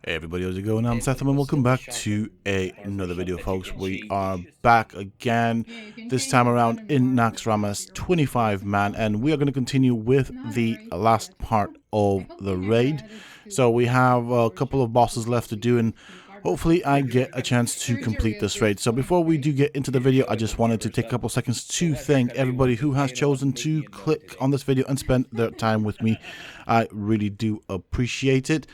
Hey everybody, how's it going? I'm Sethum and welcome back to another video, folks. We are back again, this time around in Naxxramas 25 man, and we are going to continue with the last part of the raid. So we have a couple of bosses left to do, and hopefully I get a chance to complete this raid. So before we do get into the video, I just wanted to take a couple seconds to thank everybody who has chosen to click on this video and spend their time with me. I really do appreciate it.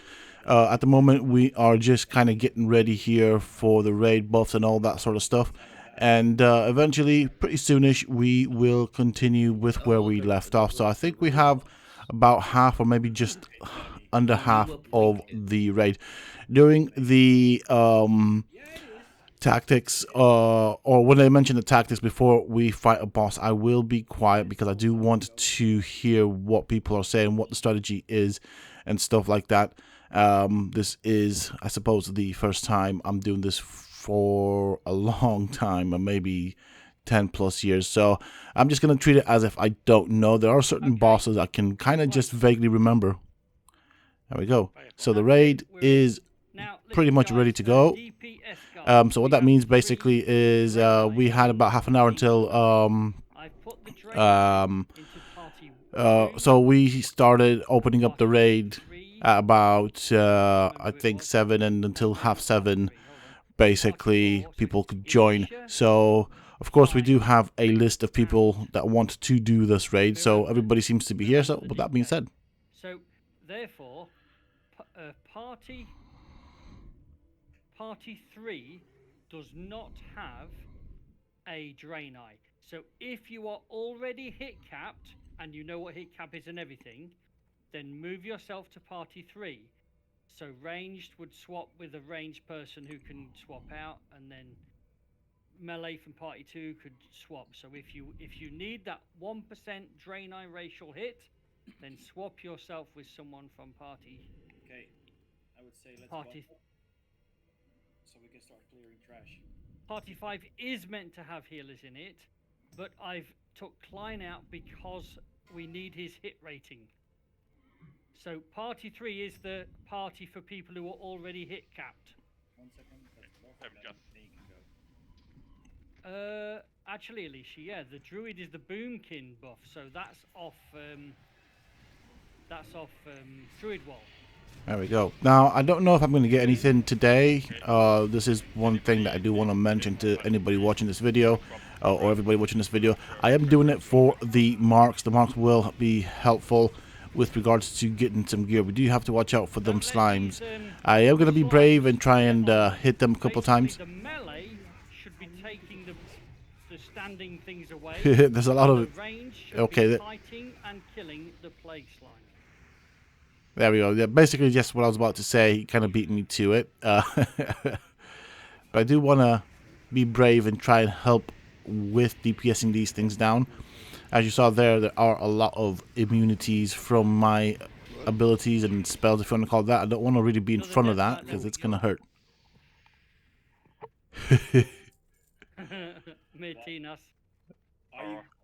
At the moment, we are just kind of getting ready here for the raid buffs and all that sort of stuff. And eventually, pretty soonish, we will continue with where we left off. So I think we have about half or maybe just under half of the raid. During the tactics, or when I mention the tactics before we fight a boss, I will be quiet because I do want to hear what people are saying, what the strategy is, and stuff like that. This is, I suppose, the first time I'm doing this for a long time, or maybe 10 plus years. So I'm just going to treat it as if I don't know. There are certain bosses I can kind of just vaguely remember. There we go. So the raid is pretty much ready to go. So what that means basically is we had about half an hour until so we started opening up the raid at about I think 7, and until half 7 basically people could join. So of course we do have a list of people that want to do this raid, so everybody seems to be here. So with that being said, so therefore party 3 does not have a Draenei. So if you are already hit capped and you know what hit cap is and everything, then move yourself to party 3. So ranged would swap with a ranged person who can swap out, and then melee from party 2 could swap. So if you need that 1% Draenei racial hit, then swap yourself with someone from party. Okay, I would say let's party. So we can start clearing trash. Party 5 is meant to have healers in it, but I've took Klein out because we need his hit rating. So party 3 is the party for people who are already hit capped. 1 second, they can go. Actually, Alicia, yeah, the druid is the boomkin buff, so that's off druid wall. there we go. Now, I don't know if I'm going to get anything today. This is one thing that I do want to mention to anybody watching this video, or everybody watching this video. I am doing it for the marks. The marks will be helpful with regards to getting some gear. We do have to watch out for them slimes. I am going to be brave and try and hit them a couple times. The melee should be taking the standing things away. There's a lot of the range should okay. Be fighting and killing the plague slime. There we go. Yeah, basically just what I was about to say. He kind of beat me to it. But I do want to be brave and try and help with DPSing these things down. As you saw there are a lot of immunities from my abilities and spells, if you want to call it that. I don't want to really be in front of that because it's going to hurt.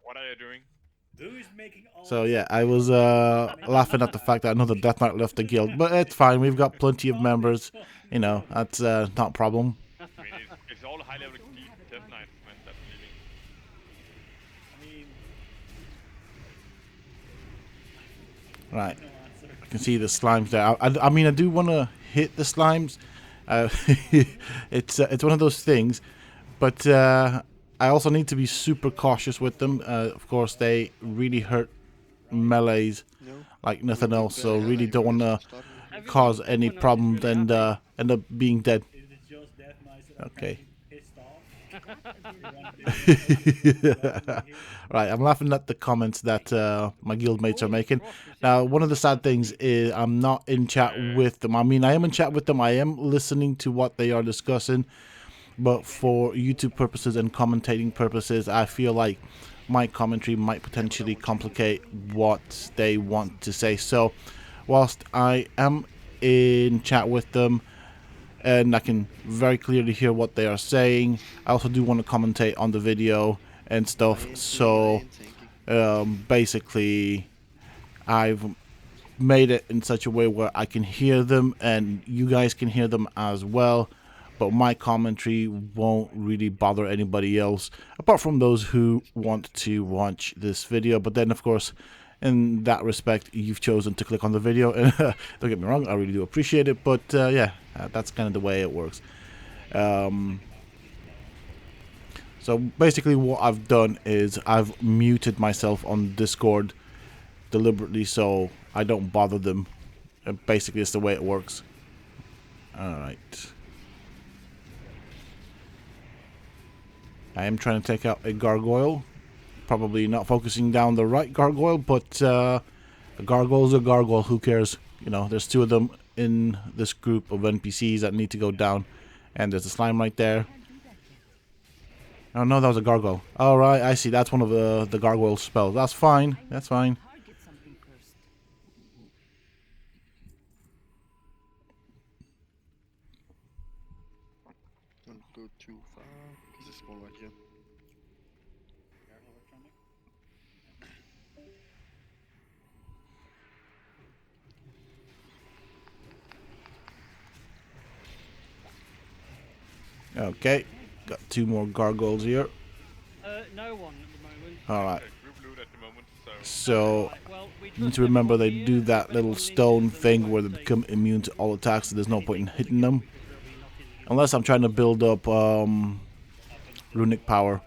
What are you doing? So yeah, I was laughing at the fact that another Death Knight left the guild, but it's fine. We've got plenty of members. You know, that's not a problem. I mean, it's all high level Death Knight when that's leaving. Right, I can see the slimes there. I mean, I do want to hit the slimes. It's one of those things, but I also need to be super cautious with them. Of course, they really hurt melees like nothing else, so really don't want to cause any problems and end up being dead. Okay. Right, I'm laughing at the comments that my guildmates are making. Now, one of the sad things is I'm not in chat with them. I mean, I am in chat with them. I am listening to what they are discussing. But for YouTube purposes and commentating purposes, I feel like my commentary might potentially complicate what they want to say. So, whilst I am in chat with them, and I can very clearly hear what they are saying, I also do want to commentate on the video and stuff. So, basically, I've made it in such a way where I can hear them and you guys can hear them as well, but my commentary won't really bother anybody else apart from those who want to watch this video. But then, of course, in that respect, you've chosen to click on the video, and don't get me wrong, I really do appreciate it, but yeah, that's kind of the way it works. So basically what I've done is I've muted myself on Discord deliberately so I don't bother them. Basically, it's the way it works. Alright. I am trying to take out a gargoyle. Probably not focusing down the right gargoyle, but a gargoyle's a gargoyle, who cares? You know, there's 2 of them in this group of NPCs that need to go down. And there's a slime right there. Oh no, that was a gargoyle. Alright, I see. That's one of the gargoyle spells. That's fine. That's fine. Don't go too far, because there's one right here. Careful, electronic. Okay. Got 2 more gargoyles here. No one at the moment. Alright. Group loot at the moment, so... So, Right, well, we you need trust to remember everyone they here. do that If little anyone needs stone us, then thing we'll where they say become immune to all attacks, so there's no point in anything hitting them. because they'll be not in the group. Unless I'm trying to build up runic power.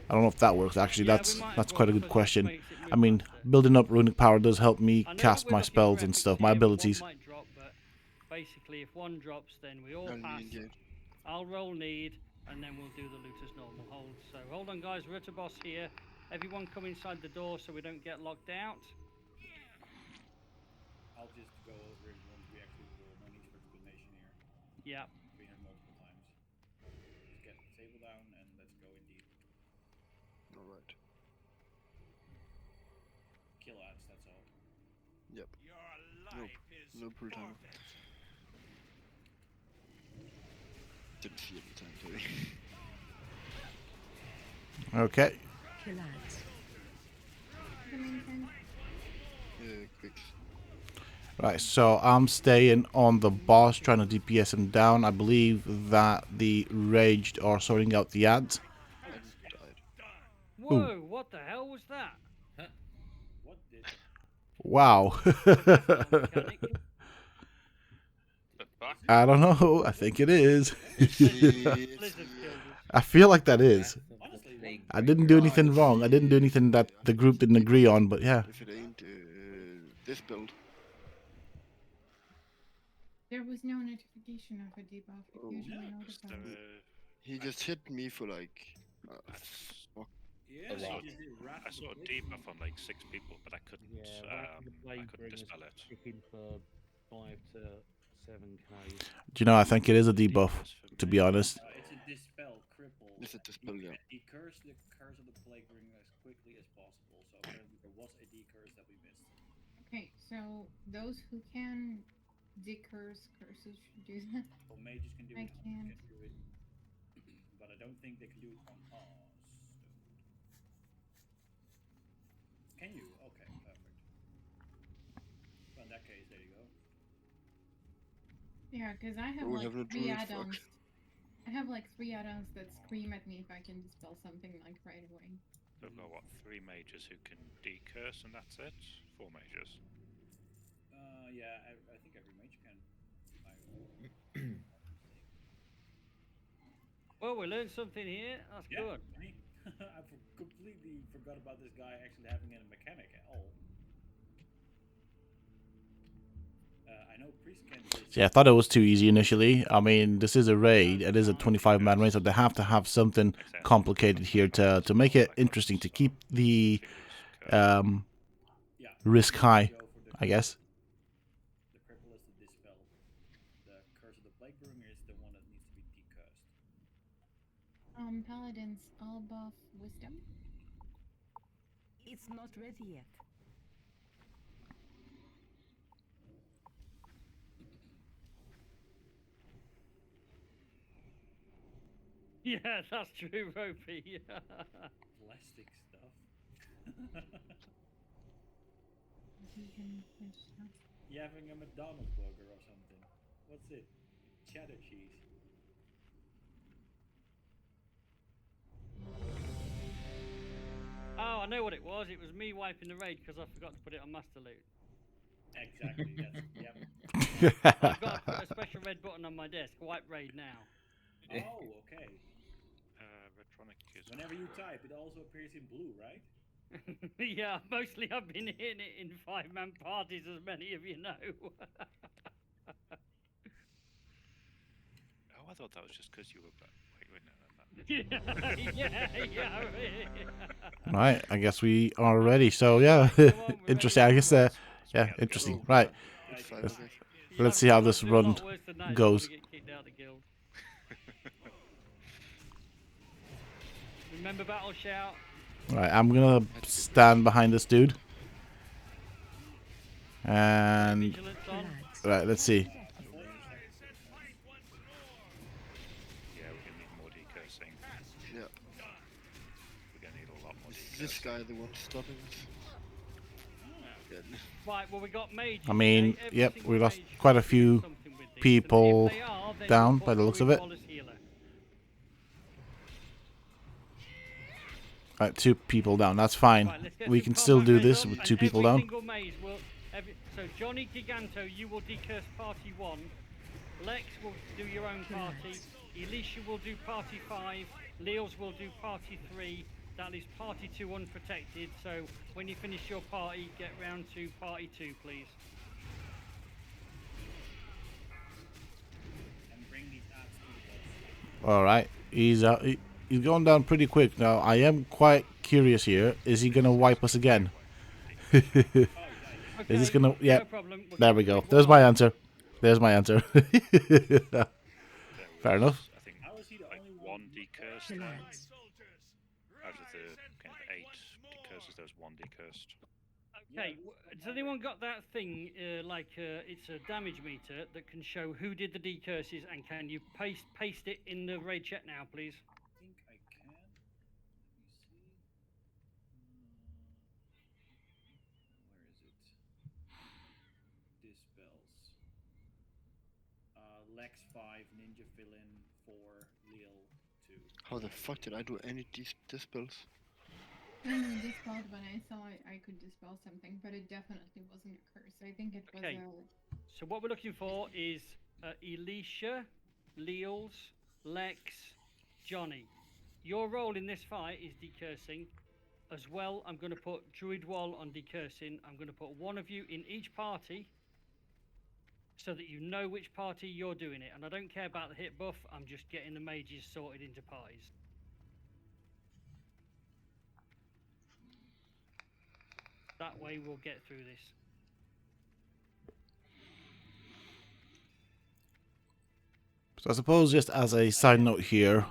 I don't know if that works actually. Yeah, we That's might as quite a well, good because that question. makes it I move mean, faster. building up runic power does help me I know cast that we're my looking spells for and epics stuff, my here, but abilities. one might drop, but basically, if one drops, then we all I'll pass. need it. I'll roll need, and then we'll do the loot as normal. So hold on, guys. We're at a boss here. Everyone come inside the door so we don't get locked out. I'll just go over it once we actually roll. No need for explanation here. Yeah. We have multiple times. Just get the table down and let's go indeed. Alright. Kill ads, that's all. Yep. No pull timer. Didn't see it in time, sorry. Okay. Kill ads. Quick. Right, so I'm staying on the boss, trying to DPS him down. I believe that the raged are sorting out the ads. I died. Whoa! What the hell was that? What did... Wow. Mechanic. The fuck? I don't know. I think it is. Blizzard killed us. I feel like that is. Honestly, I didn't do anything wrong. I didn't do anything that the group didn't agree on, but yeah. If it ain't this build. There was no notification of a debuff. It Oh. usually The, notifies. He just hit me for like... fuck. yeah, A lot. he just did I saw a debuff on like 6 people, but I couldn't. I couldn't dispel it. Looking for 5 to 7k. Do you know, I think it is a debuff, to be honest. It's a dispel, cripple. It's a dispel, yeah. Decurse the curse of the plague ring as quickly as possible. So apparently there was a decurse that we missed. Okay, so those who can decurse curses should do that. Well, mages can do I it. can't. Can do it. But I don't think they can do it on us. Can you? Okay, perfect. Well, in that case, there you go. Yeah, because I have Oh, we like have no 3 druid, fuck. add-ons. I have like 3 add-ons that scream at me if I can dispel something like right away. So we've got what, 3 mages who can decurse and that's it? 4 mages. Yeah, I think every mage can. Well, we learned something here. That's Yeah, good. me. I completely forgot about this guy actually having a mechanic at all. I know priest can. See, I thought it was too easy initially. I mean, this is a raid. It is a 25-man raid, so they have to have something complicated here to make it interesting, to keep the Yeah, risk high, go for the I guess. The cripple is the dispel. The curse of the plague ring is the one that needs to be decursed. Paladins all buff wisdom. It's not ready yet. Yeah, that's true, Ropey. Plastic stuff. You can finish now. You having a McDonald's burger or something? What's it? Cheddar cheese. Oh, I know what it was. It was me wiping the raid because I forgot to put it on master loot. Exactly. That's yep. I've got a special red button on my desk. Wipe raid now. Oh, okay. Retronic is. Whenever you type, it also appears in blue, right? Yeah, mostly I've been hitting it in 5-man parties, as many of you know. Oh, I thought that was just because you were back. Wait, no. yeah. Right, I guess we are ready. So yeah, Come on, we're interesting. I ready. guess yeah, interesting. Bro, Right, good fight, Let's- okay. let's see how this do a lot run worse than that if you goes. wanna get kicked out of the guild. Remember battle shout. Right, I'm gonna stand behind this dude. And Vigilance on. right, let's see. Yeah, we're gonna need more decursing. Yeah. We're gonna need a lot more Is decursing. this guy the one stopping us? Good. Right, well we got mages. I mean, okay? Every yep, single we lost mage should quite a be doing few something with these, and people if they are, then down we'll by put the looks of Druid it. Wall as healer. Right, 2 people down. That's fine. Right, let's get We some can still do combat this up, with and 2 people every down. single maze will, so Johnny Giganto, you will decurse party 1. Lex will do your own party. Elisha will do party 5. Leos will do party 3. That leaves party 2 unprotected. So when you finish your party, get round to party 2, please. And bring these apps to the boss. All right, he's going down pretty quick now. I am quite curious here. Is he gonna wipe us again? Is this gonna? Yeah. No problem. We'll There keep we the go. big There's one my on. answer. There's my answer. Fair enough. I think How is he the like only one decursed there. Out of the kind of 8 decurses, there's 1 decursed. Okay, has anyone got that thing, it's a damage meter that can show who did the decurses, and can you paste it in the raid chat now, please? I think I can. Let me see. Where is it? Dispels. Lex 5, Ninja Villain 4, Lil 2. How the fuck did I do any dispels? I dispelled when I saw I could dispel something, but it definitely wasn't a curse. I think it was Okay. So what we're looking for is Elisha, Leals, Lex, Johnny. Your role in this fight is decursing. As well, I'm going to put Druid Wall on decursing. I'm going to put one of you in each party so that you know which party you're doing it. And I don't care about the hit buff. I'm just getting the mages sorted into parties. That way we'll get through this. So I suppose just as a side note here,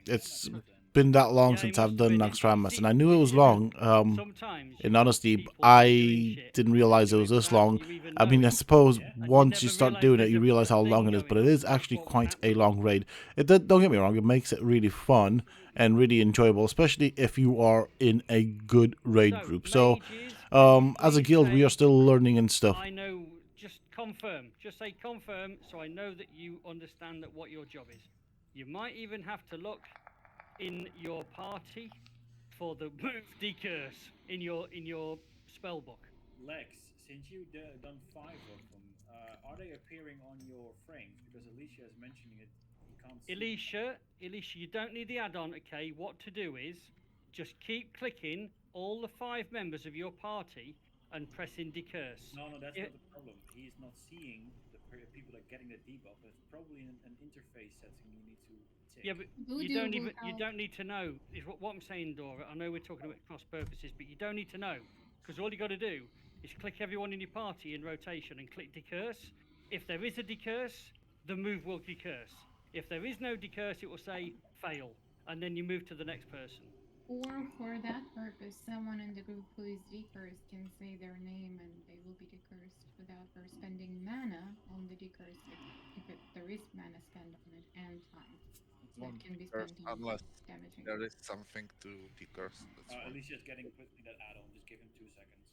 it's been that long Yeah, since it I've must done have been. Naxxramas, See, and I knew it was yeah, long. Sometimes In honesty, people I doing shit didn't realize it do was this without long. you even I mean, I knowing. suppose Yeah. And you once you never start realise doing it, there's you a realize how thing long it is. But it going is on. actually What's quite a happening. long raid. Don't get me wrong, it makes it really fun and really enjoyable, especially if you are in a good raid So, group. So, mages, can you as a please guild, we are say, still learning and stuff. I know, just confirm. Just say confirm so I know that you understand that what your job is. You might even have to look in your party for the move decurse in your spell book. Lex, since you've done 5 of them, are they appearing on your frames? Because Alicia is mentioning it. You can't see. Elisha, you don't need the add-on, okay? What to do is just keep clicking all the 5 members of your party and pressing decurse. No, that's Yeah. not the problem. He's not seeing the people that are getting the debuff. It's probably an interface setting you need to tick. Yeah, but Voodoo you don't will even you help. don't need to know. Is what I'm saying, Dora. I know we're talking about cross purposes, but you don't need to know because all you got to do is click everyone in your party in rotation and click decurse. If there is a decurse, the move will decurse. If there is no decurse, it will say fail, and then you move to the next person. Or for that purpose, someone in the group who is decursed can say their name and they will be decursed without her spending mana on the decurse if there is mana spent on it and time. So it can be Curse spent on unless damaging. there is something to decurse. That's fine. Alicia's getting quickly that add-on. Just give him 2 seconds.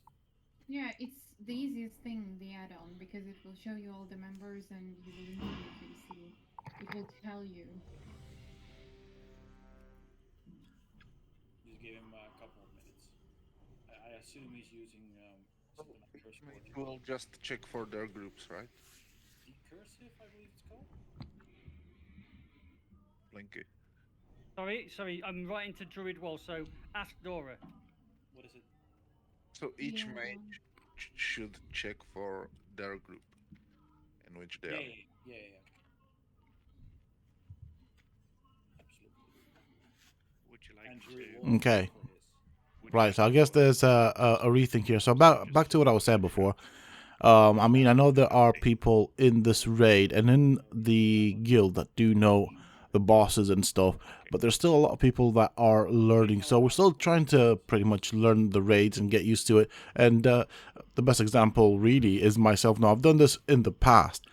Yeah, it's the easiest thing, the add-on, because it will show you all the members and you will immediately see. It will tell you. Just give him a couple of minutes. I assume he's using something like curse word. We'll just check for their groups, right? Decursive, I believe it's called. Blinky. Sorry, I'm writing to Druid Wall, so ask Dora. What is it? So each Yeah. mage should check for their group in which they Yeah, are. yeah. Absolutely. Would you like And me Druid to? Wolf Okay. for his. Would you Right, like so I me guess to- there's a rethink here. So back to what I was saying before. I mean, I know there are people in this raid and in the guild that do know the bosses and stuff, but there's still a lot of people that are learning. So we're still trying to pretty much learn the raids and get used to it. And the best example really is myself. Now, I've done this in the past.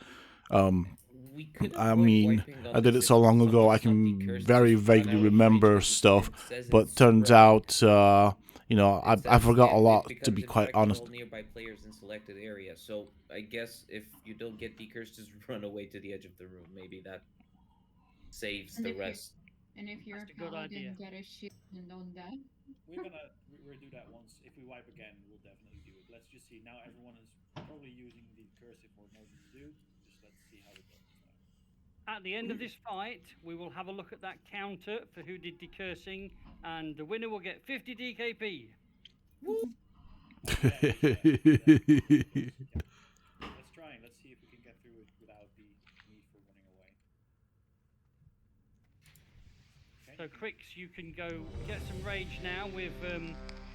We could I avoid mean, wiping on I did this it so if long ago, I someone's not can decursed, very just run vaguely out of remember rage, stuff, it says but it's turns spread. out, you know, It I says forgot a lot, to becomes be quite infected honest. all nearby players in selected area. So I guess if you don't get decursed, just run away to the edge of the room. Maybe that saves And the if you rest. and if you're That's a a good idea. paladin, get a shield on that. We're gonna redo that once. If we wipe again, we'll definitely do it. Let's just see. Now everyone is probably using the cursive or knows what to do. Just let's see how it goes this time. At the end of this fight, we will have a look at that counter for who did decursing, and the winner will get 50 DKP. Let's try and let's see if we can get through it without the need for running away. Okay. So, Crix, you can go get some rage now with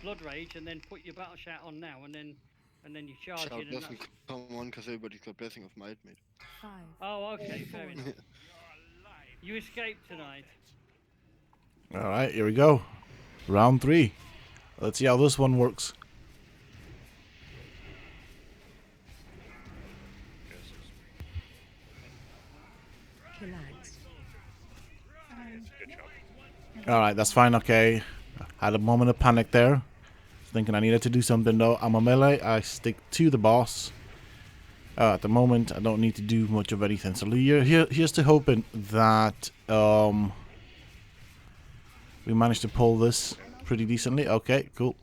Blood Rage, and then put your battle shout on now, and then you charge Shout in. And doesn't that's... come on because everybody's got Blessing of Might, mate. Oh, okay, fair enough. You escaped tonight. All right, here we go. Round 3. Let's see how this one works. Good job. All right, that's fine. Okay, had a moment of panic there, thinking I needed to do something. Though I'm a melee, I stick to the boss. At the moment, I don't need to do much of anything. So here's to hoping that we managed to pull this pretty decently. Okay, cool.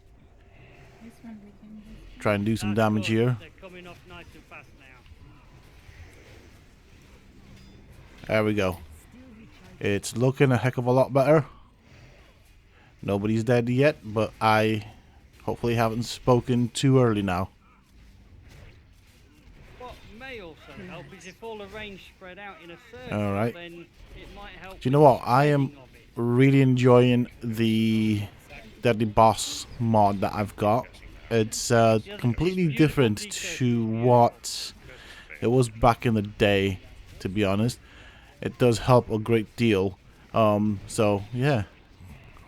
This one we can just Try and do some That's damage good. here. They're coming off nice and fast now. There we go. It's looking a heck of a lot better. Nobody's dead yet, but I hopefully haven't spoken too early now. What may also help is if all the range spread out in a circle, All right. then it might help. Do you know with what? I am spreading of it. really enjoying the Deadly Boss mod that I've got. It's completely different to what it was back in the day, to be honest. It does help a great deal. So yeah,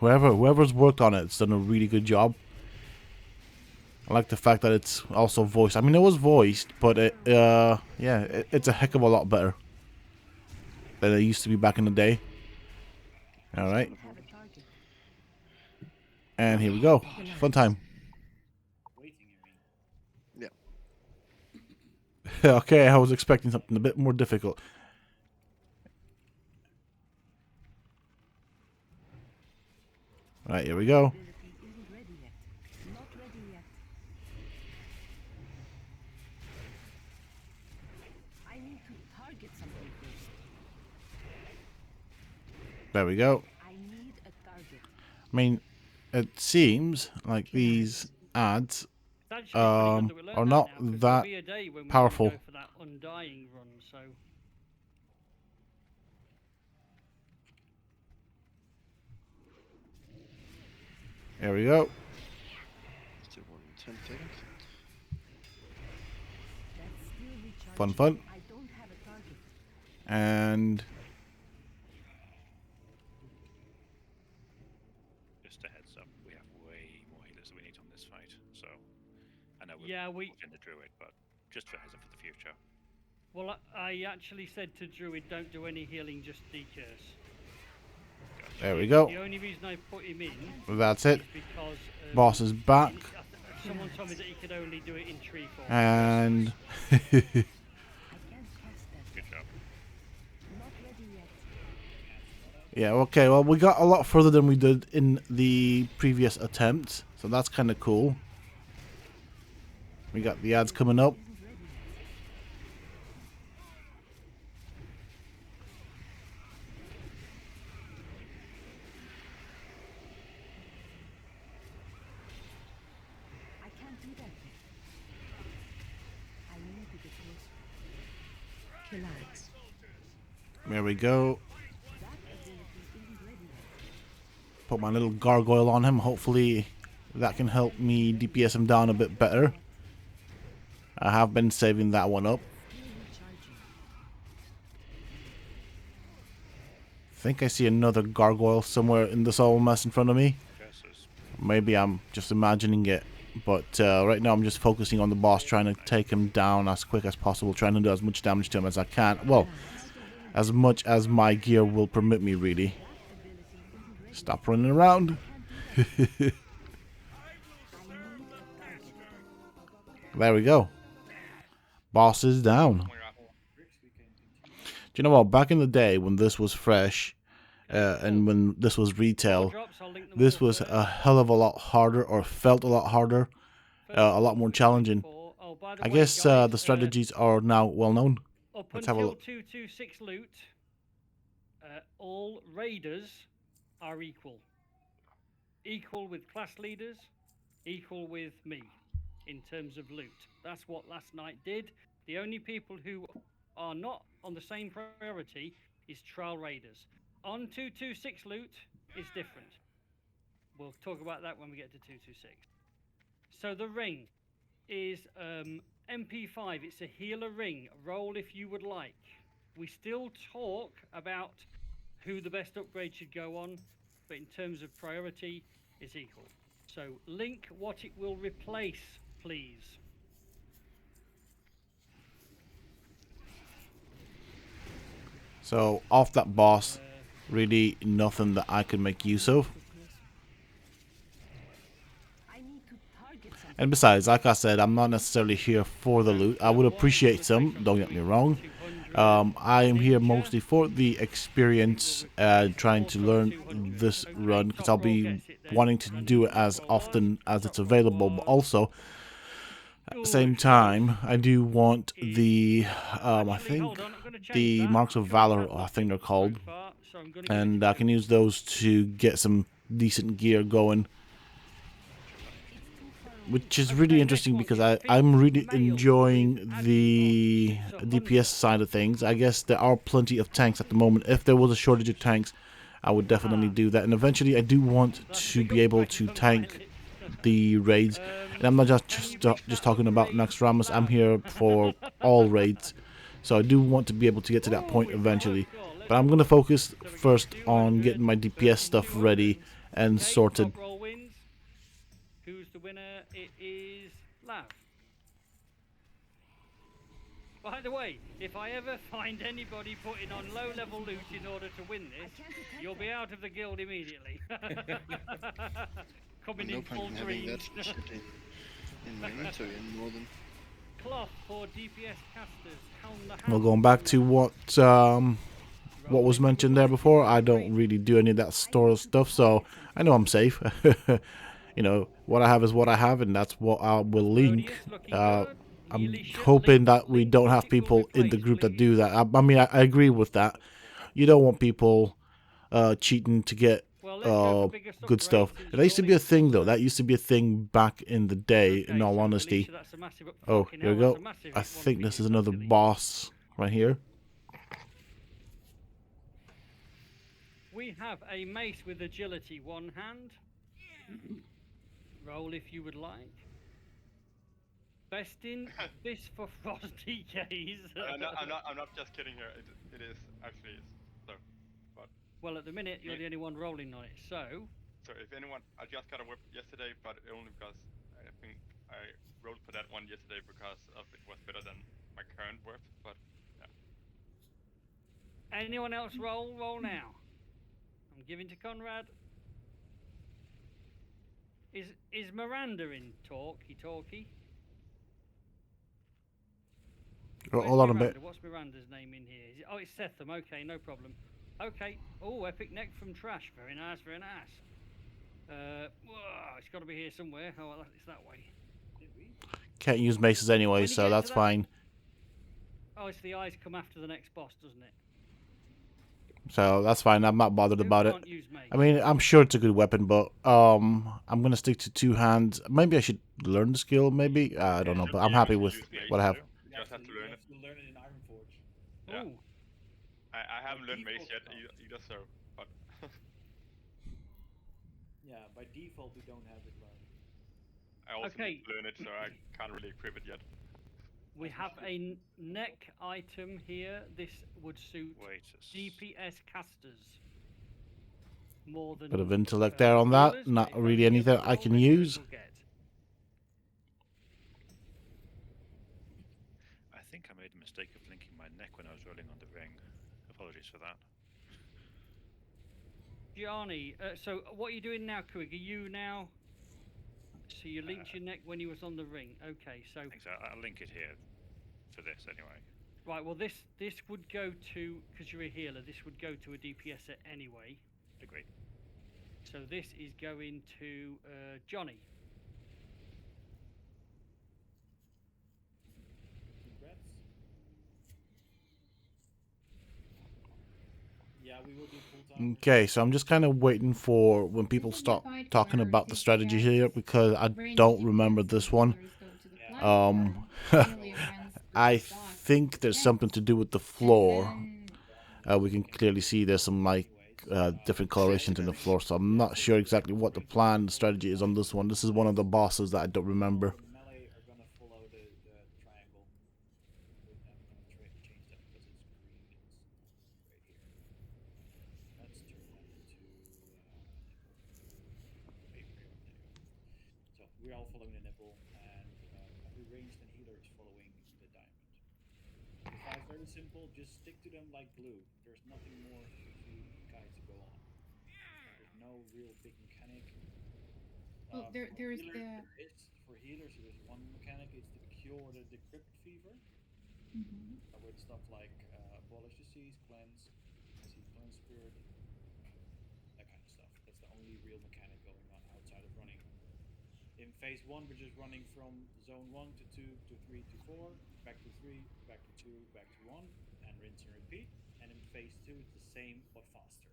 whoever's worked on it's done a really good job. I like the fact that it's also voiced. I mean, it was voiced, but it's a heck of a lot better than it used to be back in the day. All right, and here we go. Fun time. Waiting, you mean? Yeah. Okay, I was expecting something a bit more difficult. Right, here we go. There we go. I mean, it seems like these ads It's actually pretty good that we learned are that not now, 'cause that there'll be a day when we powerful. Go for that undying run, so There we go. Still 10 seconds. Fun. And Just a heads up, we have way more healers than we need on this fight. So I know we're yeah, we. in the druid, but just a heads up for the future. Well, I actually said to Druid, don't do any healing, just decurse. there we go. The only reason I put him in That's it. is because Boss is back. someone told me that he could only do it in tree form. And Good job. yeah, okay, well, we got a lot further than we did in the previous attempt, so that's kind of cool. We got the ads coming up. There we go. Put my little gargoyle on him. Hopefully that can help me DPS him down a bit better. I have been saving that one up. I think I see another gargoyle somewhere in this whole mess in front of me. Curses. Maybe I'm just imagining it. But right now I'm just focusing on the boss, trying to take him down as quick as possible, trying to do as much damage to him as I can. Well, as much as my gear will permit me, really. Stop running around. There we go. Boss is down. Oh my god. Do you know what? Back in the day when this was fresh, and when this was retail, this was a hell of a lot harder, or felt a lot harder, a lot more challenging. I guess the strategies are now well known. Up Let's have a until look. 226 loot, all raiders are equal. Equal with class leaders, equal with me in terms of loot. That's what last night did. The only people who are not on the same priority is trial raiders. On 226 loot is different. We'll talk about that when we get to 226. So the ring is MP5. It's a healer ring. Roll if you would like. We still talk about who the best upgrade should go on, but in terms of priority, it's equal. So link what it will replace, please. So off that boss, really nothing that I could make use of. And besides, like I said, I'm not necessarily here for the loot. I would appreciate some, don't get me wrong. I am here mostly for the experience, trying to learn this run, because I'll be wanting to do it as often as it's available, but also at the same time I do want the I think the Marks of Valor, I think they're called, and I can use those to get some decent gear going, which is really interesting because I'm really enjoying the DPS side of things. I guess there are plenty of tanks at the moment. If there was a shortage of tanks, I would definitely do that. And eventually I do want to be able to tank the raids. And I'm not just talking about Naxxramas. I'm here for all raids. So I do want to be able to get to that point eventually. But I'm going to focus first on getting my DPS stuff ready and sorted. Who's the winner? It is Lav. By the way, if I ever find anybody putting on low-level loot in order to win this, you'll be out of the guild immediately. Coming No in point full in having that green. shit in my inventory anymore than. Cloth for DPS casters. Helm the Well, hand. going back to what was mentioned there before, I don't really do any of that store stuff, so I know I'm safe. You know, what I have is what I have, and that's what I will link. I'm hoping that we don't have people in the group that do that. I mean, I agree with that. You don't want people cheating to get good stuff. That used to be a thing, though. That used to be a thing back in the day, in all honesty. Oh, here we go. I think this is another boss right here. We have a mace with agility, one hand. Roll if you would like. Best in this for Frost DKs. I'm not just kidding here. It is actually is. So, but Well, at the minute you're the only one rolling on it. So if anyone, I just got a whip yesterday, but only because I think I rolled for that one yesterday because of it was better than my current whip. But yeah. anyone else roll now. I'm giving to Conrad. Is Miranda in talkie? Hold on a bit. Miranda? What's Miranda's name in here? Oh, it's Sethum. Okay, no problem. Okay. Oh, epic neck from trash. Very nice, very nice. Whoa, it's got to be here somewhere. Oh, well, it's that way. Can't use maces anyway, When you so get to that's that- fine. Oh, it's the eyes come after the next boss, doesn't it? So that's fine. I'm not bothered Who about it. can't use mace? I mean, I'm sure it's a good weapon, but I'm gonna stick to 2 hands. Maybe I should learn the skill. Maybe I don't know, but I'm happy with what I have. You just have to learn it. You learn it in Ironforge. Yeah. Ooh. I haven't learned mace yet default either, so. But Yeah, by default we don't have it learned. I also Okay. need to learn it, so I can't really equip it yet. We have a neck item here. This would suit Wait. DPS casters. More than Bit of intellect there on that. healers, Not but if really only anything ever I can roll, use. we'll get. I think I made a mistake of linking my neck when I was rolling on the ring. Apologies for that. Gianni, so what are you doing now, Kuig? Are you now? So you linked your neck when you was on the ring. Okay, so Thanks. I'll link it here for this anyway. right. Well, this would go to, because you're a healer. This would go to a DPS anyway. Agreed. So this is going to Johnny. Congrats. Yeah, we will do full time. Okay, so I'm just kind of waiting for when people start talking about the strategy here because I don't remember this one. I think there's something to do with the floor. We can clearly see there's some like different colorations in the floor, so I'm not sure exactly what the plan, the strategy is on this one. This is one of the bosses that I don't remember. Melee are gonna follow the triangle. I'm gonna change that because it's green. It's right here. Let's turn that into nipple. So we're all following the nipple, and every ranged and healer is following the diamond. The five very simple. Just stick to them like glue. There's nothing more for you guys to go on. There's no real big mechanic. Well, there is the. For healers, there's one mechanic. It's to cure the decrypt fever. With stuff like abolish disease, cleanse, cleanse spirit, that kind of stuff. That's the only real mechanic going on outside of running. In phase 1, we're just running from zone 1 to 2 to 3 to 4, back to 3, back to 2, back to 1, and rinse and repeat. And in phase 2, it's the same but faster.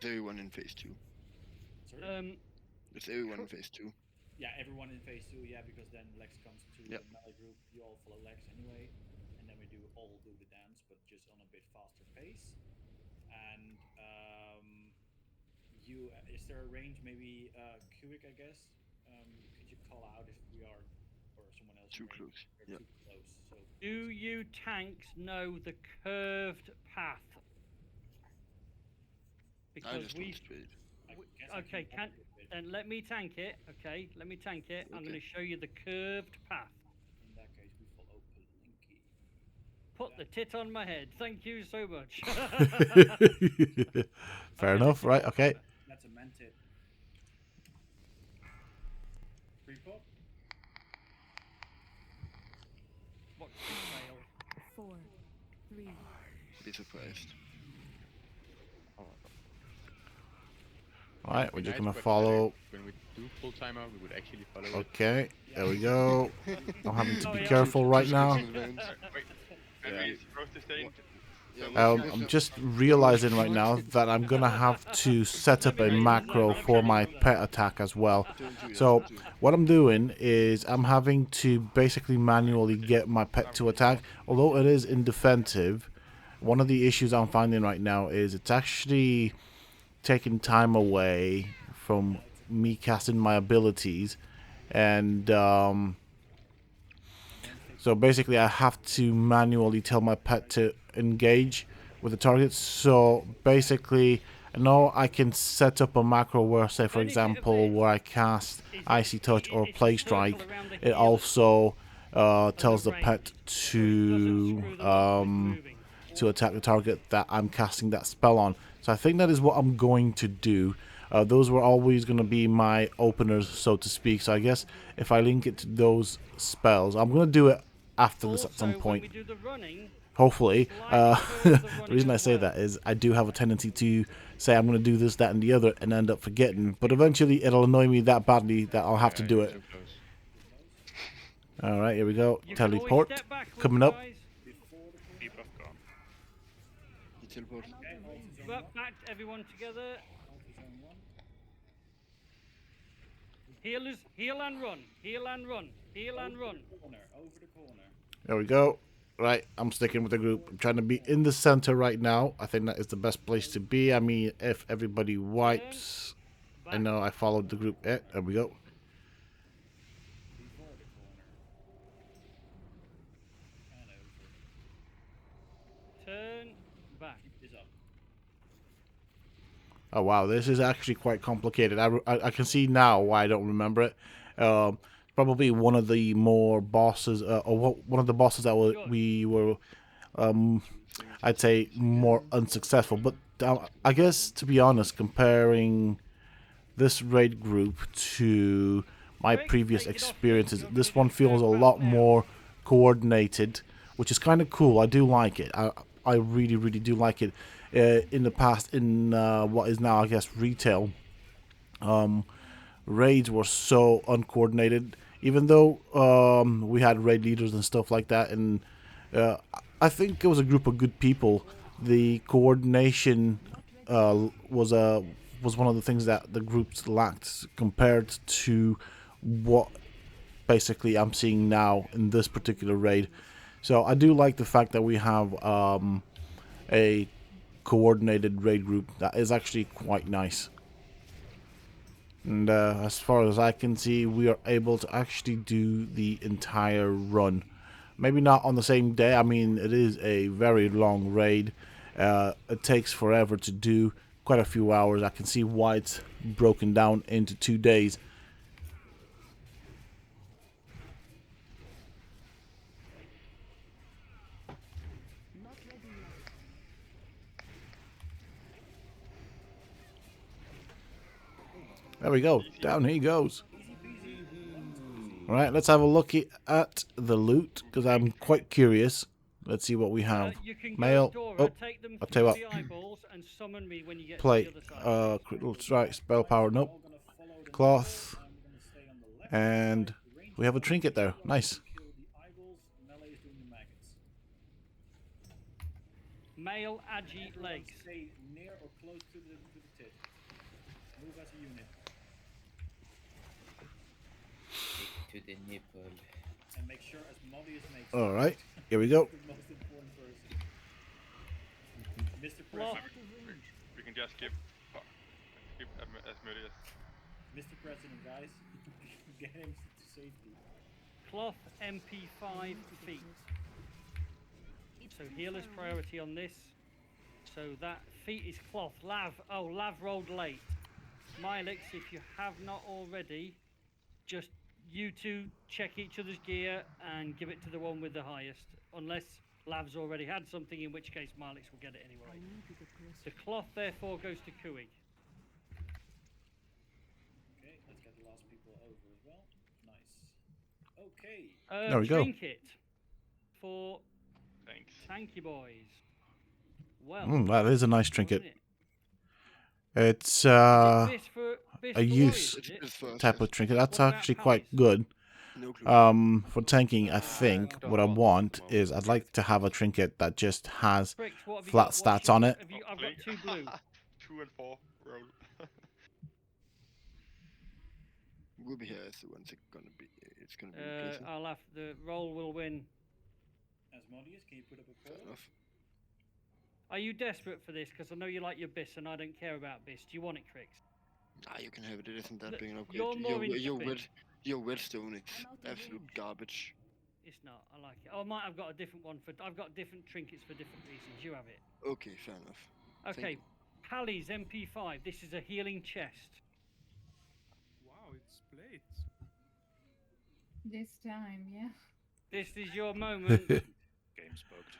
Is everyone in phase 2? Sorry? Is everyone in phase 2? Yeah, everyone in phase 2, yeah, because then Lex comes to the melee group, you all follow Lex anyway, and then we all do the dance, but just on a bit faster pace. And is there a range, maybe Kuik, I guess? Could you call out if we are, or someone else? Too close. Too close. So Do you tanks know the curved path? I Because just we. went straight. Okay, and let me tank it. Okay, let me tank it. I'm going to show you the curved path. In that case, we follow Palinky. Put the tit on my head. Thank you so much. Fair enough, right? Okay. That's a mantit. Free pop. What fail? 4, 3. Be surprised. Alright, we're just gonna follow. When we do full timer, we would actually follow it. Okay, there we go. I'm having to be careful right now. Wait, and we're supposed to stay in. I'm just realizing right now that I'm gonna have to set up a macro for my pet attack as well. So what I'm doing is I'm having to basically manually get my pet to attack. Although it is in defensive, one of the issues I'm finding right now is it's actually taking time away from me casting my abilities, and so basically I have to manually tell my pet to engage with the target. So basically I know I can set up a macro where, say for example, where I cast Icy Touch or Plague Strike, it also tells the pet to attack the target that I'm casting that spell on. So I think that is what I'm going to do. Those were always going to be my openers, so to speak. So I guess if I link it to those spells, I'm going to do it after this at some Also, point. when we do the running, Hopefully. slightly curve the The running reason I as say well. that is I do have a tendency to say I'm going to do this, that, and the other, and end up forgetting. But eventually it'll annoy me that badly that I'll have to do it. Too close. Alright, here we go. You can always Teleport. step backwards, Coming up. guys. Debuff gone. He teleport. Okay, hold to zone But 1. back, everyone together. Hold to zone 1. Healers, heal and run. Heal and run. Heal and run. Over the corner. There we go. Right, I'm sticking with the group. I'm trying to be in the center right now. I think that is the best place to be. I mean, if everybody wipes... I know I followed the group. There we go. Before the corner. And over. Turn back. Keep this up. Oh wow, this is actually quite complicated. I can see now why I don't remember it. Probably one of the more bosses, or one of the bosses that we were, I'd say, more unsuccessful. But I guess, to be honest, comparing this raid group to my previous experiences, this one feels a lot more coordinated, which is kind of cool. I do like it. I really, really do like it. In the past, in what is now, I guess, retail, raids were so uncoordinated. Even though we had raid leaders and stuff like that, and I think it was a group of good people, the coordination was one of the things that the groups lacked compared to what basically I'm seeing now in this particular raid. So I do like the fact that we have a coordinated raid group. That is actually quite nice. And as far as I can see, we are able to actually do the entire run. Maybe not on the same day. I mean, it is a very long raid. It takes forever to do, quite a few hours. I can see why it's broken down into 2 days. There we go. Down he goes. Alright, let's have a look at the loot, because I'm quite curious. Let's see what we have. You can Mail. go Oh, take them I'll tell you what. through the eyeballs and summon me when you get Plate. to the other side. Critical strike. Spell power. Nope. Cloth. And we have a trinket there. Nice. Male agi legs. Stay near or close to the tip. Move as a unit. To the nipple. And make sure Asmodeus makes Alright, here we go. the most important person. Mr. Well, President. We can just skip Asmodeus. Mr. President, guys. Get him to safety. Cloth MP5 feet. So healer's priority on this. So that feet is cloth. Lav. Oh, Lav rolled late. Mylix, if you have not already, just you two check each other's gear and give it to the one with the highest. Unless Lav's already had something, in which case Mylix will get it anyway. The cloth therefore goes to Kuig. Okay, let's get the last people over as well. Nice. Okay. There we go. Trinket for Thanks. Tanky boys. Well, That is a nice trinket. wasn't it? It's Is it Biss for a warriors, use is it? It's first. type of trinket. That's What about actually quite Palace? good. No clue. For tanking, I think what I want is I'd like to have a trinket that just has Bricks, what have you flat got? What's stats your- on it. have you- I've got 2 blue. 2 and 4 roll. We'll be here as the ones that gonna be. It's gonna be replacing. I'll have the roll will win. Asmodeus, can you put up a Fair call? enough. Are you desperate for this? Because I know you like your Biss and I don't care about Biss. Do you want it, Crix? Ah, you can have it. It isn't that Look, big an upgrade. you're more Your whetstone is absolute garbage. It's not. I like it. Oh, I might have got a different one for. I've got different trinkets for different reasons. You have it. Okay, fair enough. Thank Okay. you. Pally's MP5. This is a healing chest. Wow, it's plates. This time, yeah. This is your moment. Game spooked.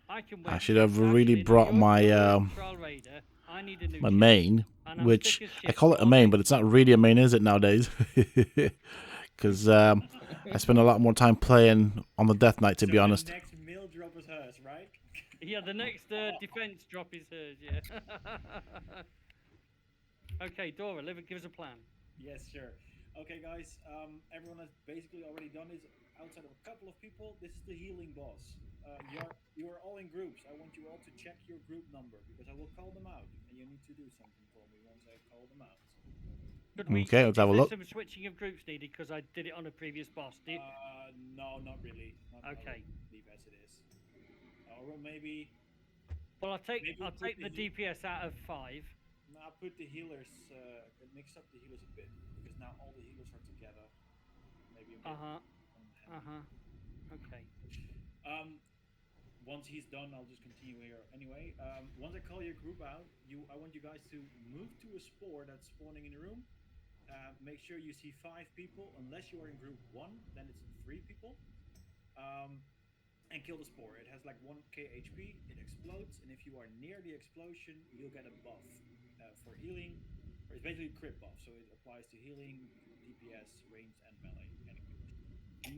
I can I wear should have chest, really actually. brought You're my, a Trial Raider. I need a new my chest, main, and I'm which thick as I shit, call so it a I'll main, make but it's not really a main, is it, nowadays? Because I spend a lot more time playing on the Death Knight, to be honest. The next mail drop is hers, right? Yeah, the next defense drop is hers. Yeah. Okay, Dora, give us a plan. Yes, sure. Okay, guys. Everyone has basically already done this. Outside of a couple of people, this is the healing boss. You are all in groups. I want you all to check your group number because I will call them out, and you need to do something for me once I call them out. Okay, let's have a look. Is there some switching of groups needed because I did it on a previous boss? No, not really. Okay. Leave as it is. Or maybe. Well, I'll take put the DPS out of 5. No, I'll put the healers. Mix up the healers a bit because now all the healers are together. Maybe a bit. Okay. Once he's done, I'll just continue here. Anyway, once I call your group out, I want you guys to move to a spore that's spawning in the room. Make sure you see 5 people. Unless you are in group 1, then it's 3 people. And kill the spore. It has like 1k HP. It explodes, and if you are near the explosion, you'll get a buff for healing. Or it's basically a crit buff, so it applies to healing, DPS, range, and melee.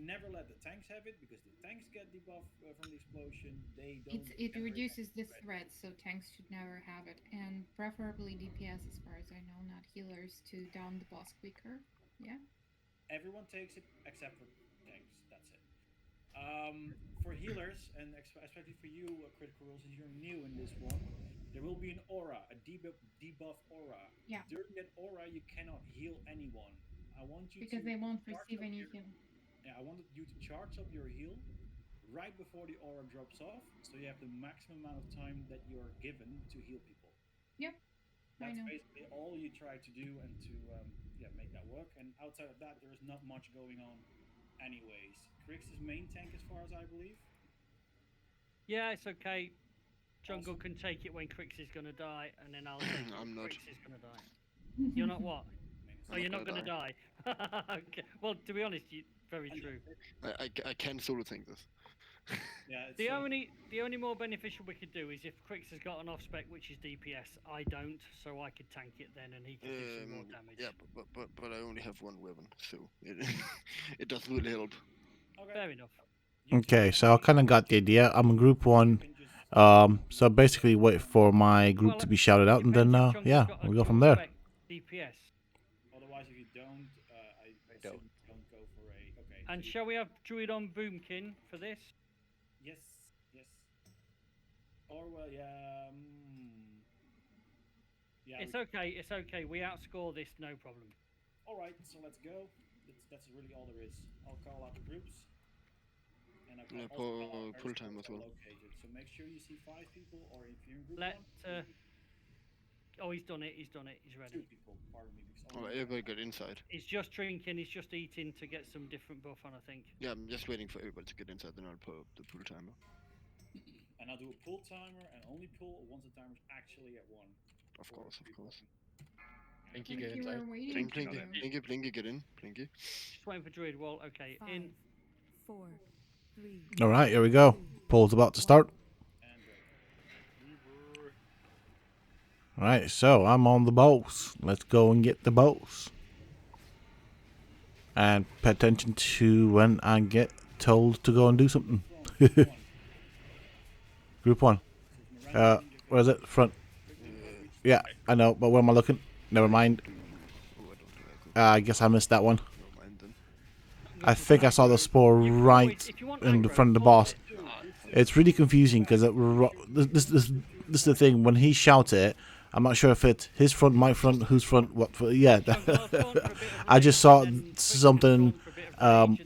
Never let the tanks have it because the tanks get debuff from the explosion. They don't. It reduces the threat, so tanks should never have it, and preferably DPS, as far as I know, not healers, to down the boss quicker. Yeah. Everyone takes it except for tanks. That's it. For healers, and especially for you, Critical Role, since you're new in this one, there will be an aura, a debuff aura. Yeah. During that aura, you cannot heal anyone. I want you because they won't receive any heal. Yeah, I wanted you to charge up your heal right before the aura drops off, so you have the maximum amount of time that you are given to heal people. Yep. That's basically all you try to do and to make that work. And outside of that, there is not much going on anyways. Krix's main tank as far as I believe. Yeah, it's okay. Jungle can take it when Crix is gonna die, and then I'll take it when Crix is gonna die. You're not what? Oh, you're not gonna die. Okay. Well, to be honest, very true. I can solo tank this. Yeah. The only more beneficial we could do is if Crix has got an off spec which is DPS. I don't, so I could tank it then, and he can do some more damage. Yeah, but I only have 1 weapon, so it doesn't really help. Okay. Fair enough. Okay, so I kind of got the idea. I'm in group 1. So basically wait for my group to be shouted out, and then yeah, we'll go from there. DPS. Otherwise, if you don't, I don't go for a. Okay. And shall we have Druid on Boomkin for this? Yes. Or well, yeah. Yeah. It's okay. It's okay. We outscore this, no problem. All right, so let's go. That's really all there is. I'll call out the groups. And I'll pull time as well. Located. So make sure you see 5 people, or if you're in group 1. Oh, he's done it. He's ready. 2 people, pardon me. Everybody get inside. He's just drinking. He's just eating to get some different buff on, I think. Yeah, I'm just waiting for everybody to get inside, then I'll pull up the pull timer. And I'll do a pull timer, and only pull once the timer's actually at 1. Of course. Blinky, get inside. Blinky, get in. Blinky. Just waiting for Druid. Well, okay. 5, 4, 3. All right, here we go. Poll's about to start. All right, so I'm on the boss. Let's go and get the boss. And pay attention to when I get told to go and do something. Group 1. Where is it? Front. Yeah, I know, but where am I looking? Never mind. I guess I missed that one. I think I saw the spore right in the front of the boss. It's really confusing because this is the thing. When he shouts it, I'm not sure if it's his front, my front, whose front, what front. Yeah, I just saw something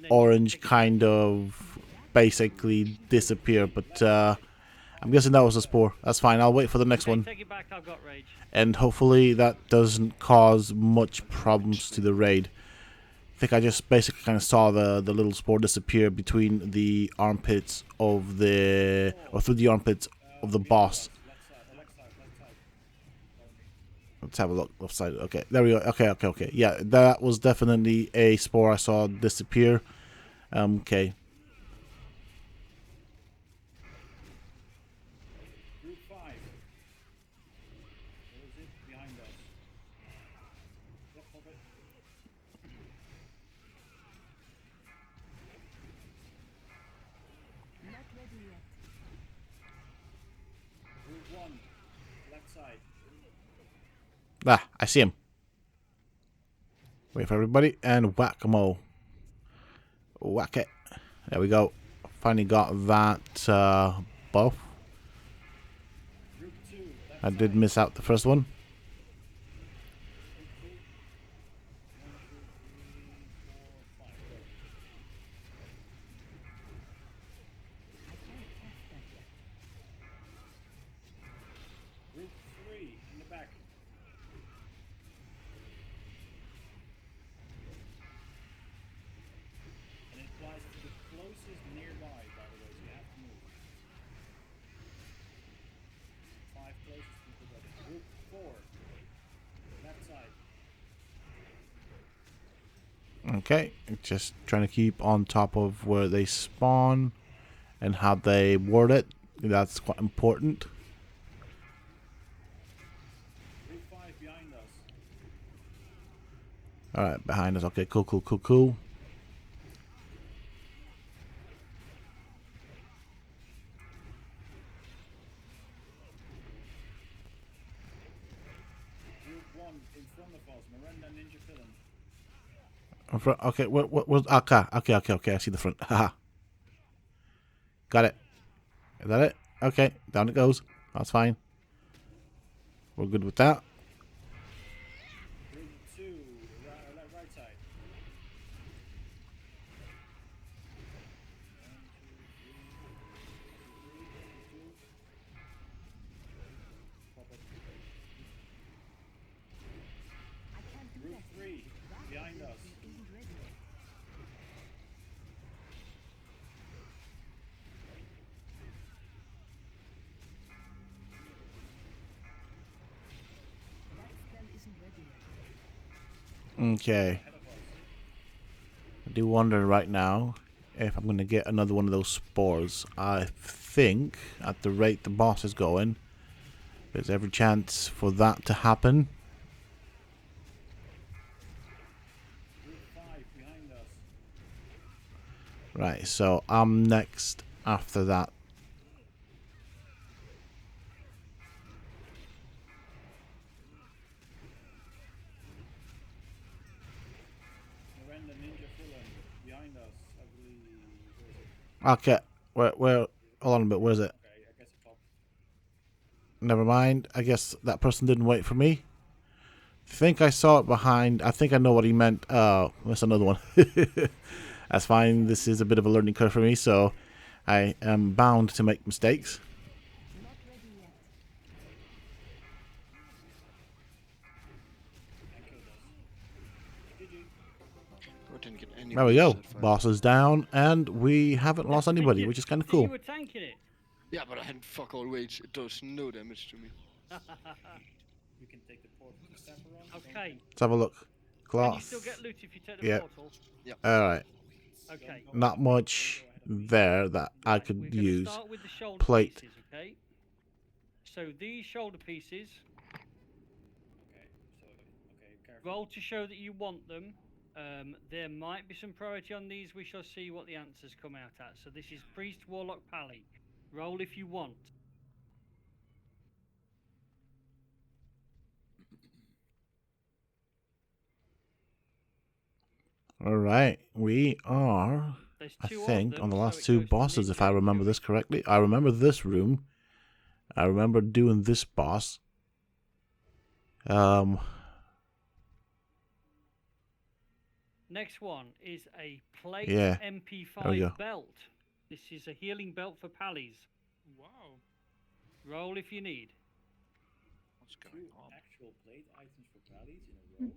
orange kind of basically disappear, but I'm guessing that was a spore. That's fine. I'll wait for the next one. Take it back. I've got rage. And hopefully that doesn't cause much problems to the raid. I think I just basically kind of saw the little spore disappear between the armpits of through the armpits of the boss. Let's have a look. Left side. Okay, there we go. Okay. Yeah, that was definitely a spore I saw disappear. Okay. Group 5. There is side. Ah, I see him. Wait for everybody and whack-a-mole. Whack it. There we go. Finally got that buff. Group 2, left I did side. miss out the first one. Group 2. 1, 2, 3, 4, 5. Go. Group 3 in the back. And it applies to the closest nearby, by the way, so you have to move. 5 closest people got it. Group 4, left side. Okay, just trying to keep on top of where they spawn and how they word it. That's quite important. Group 5 behind us. Alright, behind us. Okay, cool, cool, cool, cool. Group 1 in front of us. Miranda Ninja Villain. In front, okay, where's okay, I see the front. Haha. Got it. Is that it? Okay, down it goes. That's fine. We're good with that. Group 2, right side. 1, 2, 3, 2. Pop up. Group 3 behind us. Okay. I do wonder right now if I'm going to get another one of those spores. I think at the rate the boss is going, there's every chance for that to happen. Group 5 behind us. Right, so I'm next after that. Miranda Ninja Villain behind us, I believe. Where is it? Okay, where, hold on a bit, where's it? Okay, I guess it popped. Never mind, I guess that person didn't wait for me. Think I saw it behind, I think I know what he meant. Oh, that's another one. That's fine, this is a bit of a learning curve for me, so I am bound to make mistakes. There we go. Boss is down, and we haven't lost anybody, which is kind of cool. You were tanking it. Yeah, but I had fuck all rage. It does no damage to me. You can take the portal to Sephiroth. Okay. Let's have a look. Can you Cloth. still get loot if you take the Yeah. portal? Yeah. Alright. Okay. Not much there that I Right, could we're gonna use. start with the shoulder Plate. pieces, okay? So these shoulder pieces, Okay, so, okay, careful. roll to show that you want them. There might be some priority on these. We shall see what the answers come out at. So this is Priest, Warlock, Pally. Roll if you want. Alright, we are, There's I two think, of them, on the so last it two goes to bosses, if I Ninja remember and this Fury. correctly. I remember this room. I remember doing this boss. Next one is a plate Yeah, there we go. MP5 belt. This is a healing belt for Pallies. Wow. Roll if you need. What's going 2 on? actual plate items for Pallies in a row.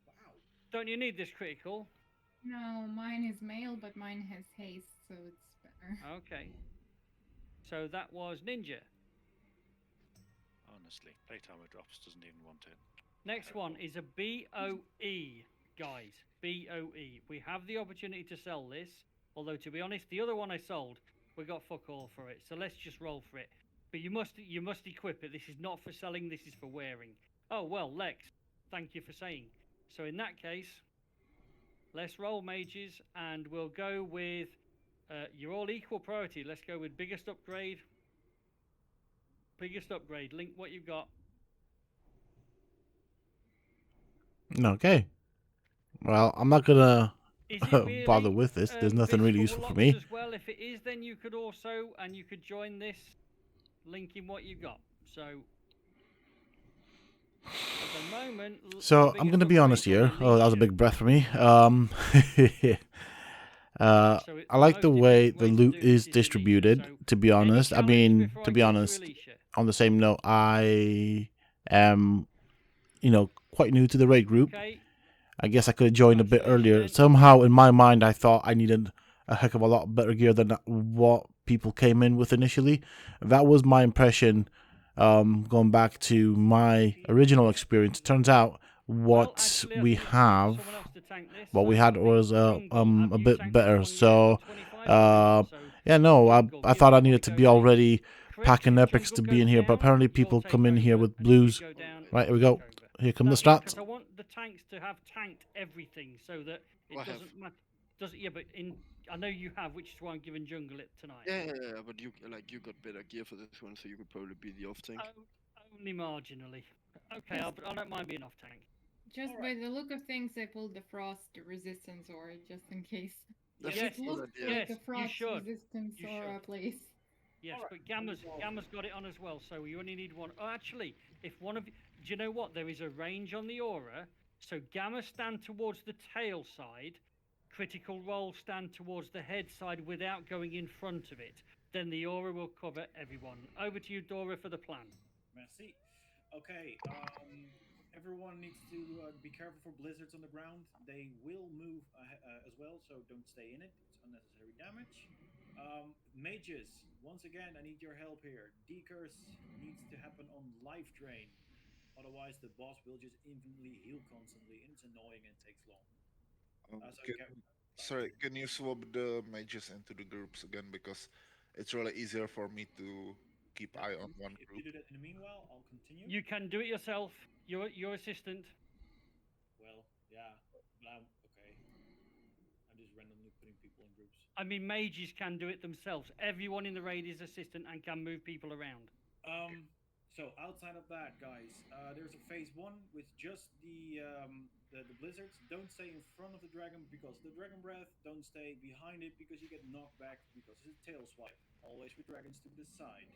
Wow. Don't you need this critical? No, mine is male, but mine has haste, so it's better. Okay. So that was Ninja. Honestly, playtime drops doesn't even want it. Next one is a BOE, guys. BOE. We have the opportunity to sell this, although to be honest, the other one I sold, we got fuck all for it. So let's just roll for it. But you must equip it. This is not for selling. This is for wearing. Oh well, Lex, thank you for saying. So in that case, let's roll mages, and we'll go with. You're all equal priority. Let's go with biggest upgrade. Biggest upgrade. Link what you've got. Okay. Well, I'm not gonna Is it really, bother with this. There's nothing really for useful for Wotlks me. as well? If it is, then you could also, and you could join this, linking what you got. So at the moment, So I'm gonna be honest here. Oh, that was a big breath for me. I like the way the loot is distributed. To be honest, I mean, to be honest, on the same note, I am, quite new to the raid group. I guess I could have joined a bit earlier. Somehow, in my mind, I thought I needed a heck of a lot better gear than what people came in with initially. That was my impression. Going back to my original experience, it turns out what we had was a bit better. So yeah, no, I thought I needed to be already packing epics to be in here, but apparently people come in here with blues. Right, here we go. Here come the strats. I want the tanks to have tanked everything so that it doesn't matter. Yeah, but I know you have, which is why I'm giving jungle it tonight. Yeah, but you got better gear for this one, so you could probably be the off tank. Only marginally. Okay, I don't mind being off tank. Just by the look of things, I pulled the frost resistance aura just in case. Yes, It looks like a frost resistance aura place. Yes, but Gamma's got it on as well, so you only need one. Oh, actually, if one of you... Do you know what? There is a range on the aura, so Gamma stand towards the tail side, Critical Role stand towards the head side without going in front of it. Then the aura will cover everyone. Over to you, Dora, for the plan. Merci. Okay, everyone needs to be careful for blizzards on the ground. They will move as well, so don't stay in it. It's unnecessary damage. Mages, once again, I need your help here. Decurse needs to happen on life drain. Otherwise, the boss will just infinitely heal constantly, and it's annoying and takes long. Sorry, can you swap the mages into the groups again? Because it's really easier for me to keep eye on one group. If you do that in the meanwhile, I'll continue. You can do it yourself. Your assistant. Well, yeah, but okay. I'm just randomly putting people in groups. I mean, mages can do it themselves. Everyone in the raid is assistant and can move people around. So outside of that, guys, there's a phase 1 with just the blizzards. Don't stay in front of the dragon because the dragon breath. Don't stay behind it because you get knocked back because it's a tail swipe. Always with dragons to the side.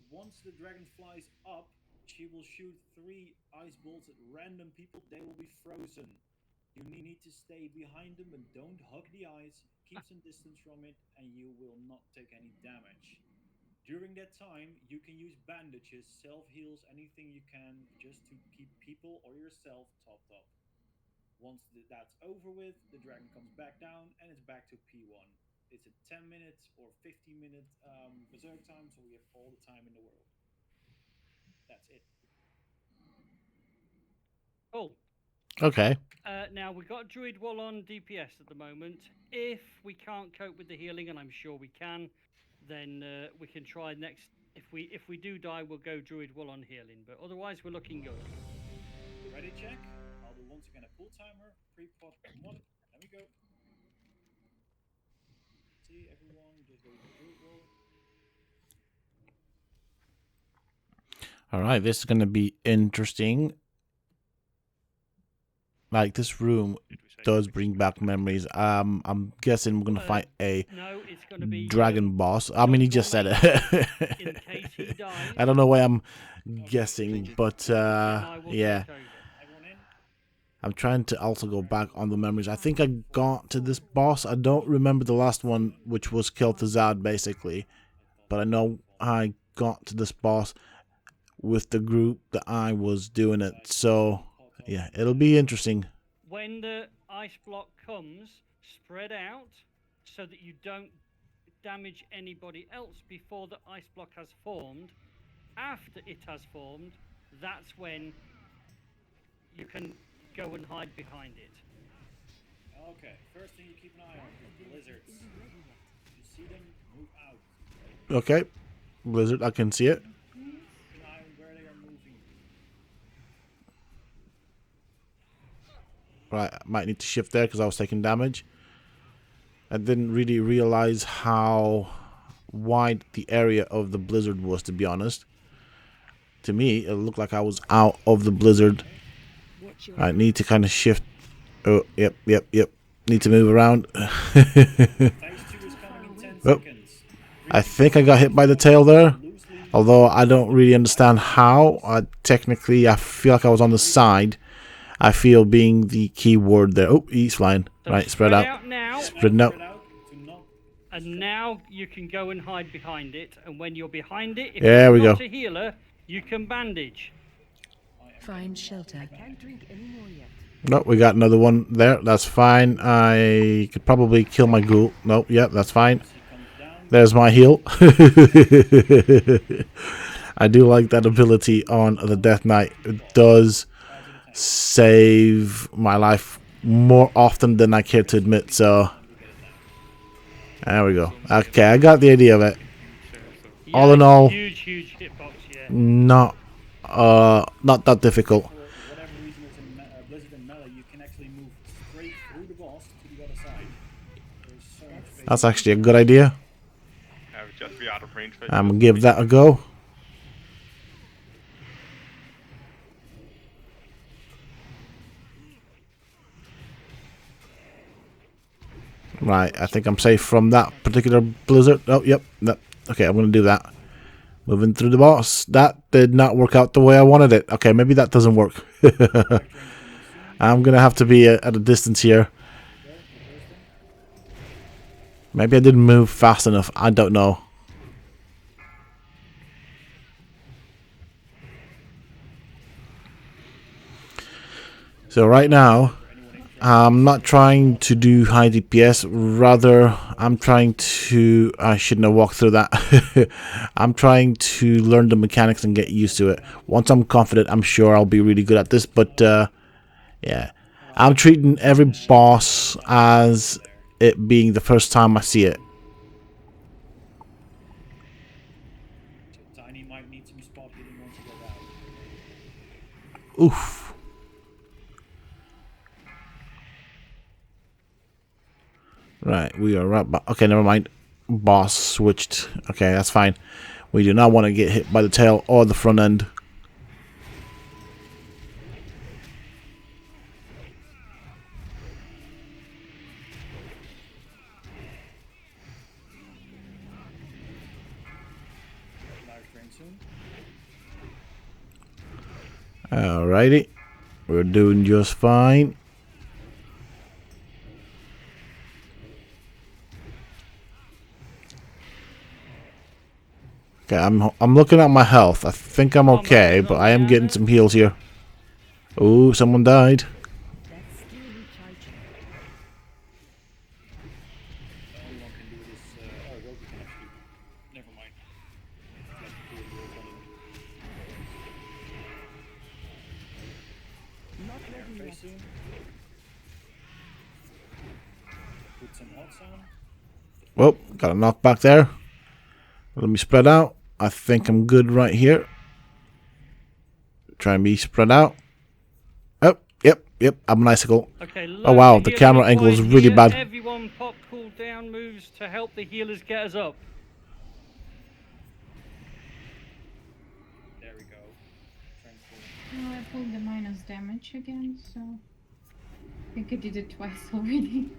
Once the dragon flies up, she will shoot 3 ice bolts at random people. They will be frozen. You need to stay behind them and don't hug the ice. Keep some distance from it and you will not take any damage. During that time, you can use bandages, self-heals, anything you can just to keep people or yourself topped up. Once that's over with, the dragon comes back down and it's back to P1. It's a 10 minutes or 15-minute berserk time, so we have all the time in the world. That's it. Cool. Okay. Now, we've got Druid Wall on DPS at the moment. If we can't cope with the healing, and I'm sure we can, then we can try next. If we do die, we'll go Druid Wall on healing. But otherwise, we're looking good. Ready check? I'll do once again a pull timer. Pre-pot 1. Let me go. See, everyone just go to Druid Wall. All right, this is going to be interesting. Like, this room does bring back memories. I'm guessing we're going to fight a dragon boss. I mean, he just said it. I don't know why I'm guessing, but yeah. I'm trying to also go back on the memories. I think I got to this boss. I don't remember the last one, which was Kel'Thuzad, basically. But I know I got to this boss with the group that I was doing it. So, yeah, it'll be interesting. When the ice block comes, spread out so that you don't damage anybody else before the ice block has formed. After it has formed, that's when you can go and hide behind it. Okay, first thing you keep an eye on is blizzards. You see them, move out. Okay, blizzard, I can see it. Keep an eye on where they are moving. Right, I might need to shift there because I was taking damage. I didn't really realize how wide the area of the blizzard was, to be honest. To me, it looked like I was out of the blizzard. I need to kind of shift. Oh, yep. Need to move around. Oh, I think I got hit by the tail there. Although I don't really understand how. Technically, I feel like I was on the side. I feel being the key word there. Oh, he's flying. So right, spread out. Now. Spreading out. And now you can go and hide behind it. And when you're behind it, if there you're we not go. a healer, you can bandage. Find shelter. I can't drink anymore yet. No, we got another one there. That's fine. I could probably kill my ghoul. No, yeah, that's fine. There's my heal. I do like that ability on the Death Knight. It does save my life more often than I care to admit, so there we go. Okay, I got the idea of it. Yeah, All in all, huge hitbox, yeah. not that difficult. For whatever reason, it's in Blizzard and Melee, you can actually move straight through the boss to the other side. There's so much space. That's actually a good idea. I would just be out of range. I'm gonna give that a go. Right, I think I'm safe from that particular blizzard. Oh, yep. Okay, I'm going to do that. Moving through the boss. That did not work out the way I wanted it. Okay, maybe that doesn't work. I'm going to have to be at a distance here. Maybe I didn't move fast enough. I don't know. So right now, I'm not trying to do high DPS, rather I'm trying to, I shouldn't have walked through that. I'm trying to learn the mechanics and get used to it. Once I'm confident, I'm sure I'll be really good at this, but yeah. I'm treating every boss as it being the first time I see it. Tiny might need to be spot hidden once you go out. Oof. Right, we are right. Okay, never mind. Boss switched. Okay, that's fine. We do not want to get hit by the tail or the front end. Alrighty. We're doing just fine. Okay, I'm looking at my health. I think I'm okay, but I am getting some heals here. Oh, someone died. Never mind. Put some health on. Well, got a knockback there. Let me spread out. I think I'm good right here. Try and be spread out. Oh, yep. I'm an icicle. Okay, oh wow, the camera angle is really bad. Everyone pop cooldown moves to help the healers get us up. There we go. Oh, I pulled the minus damage again, so I think I did it twice already.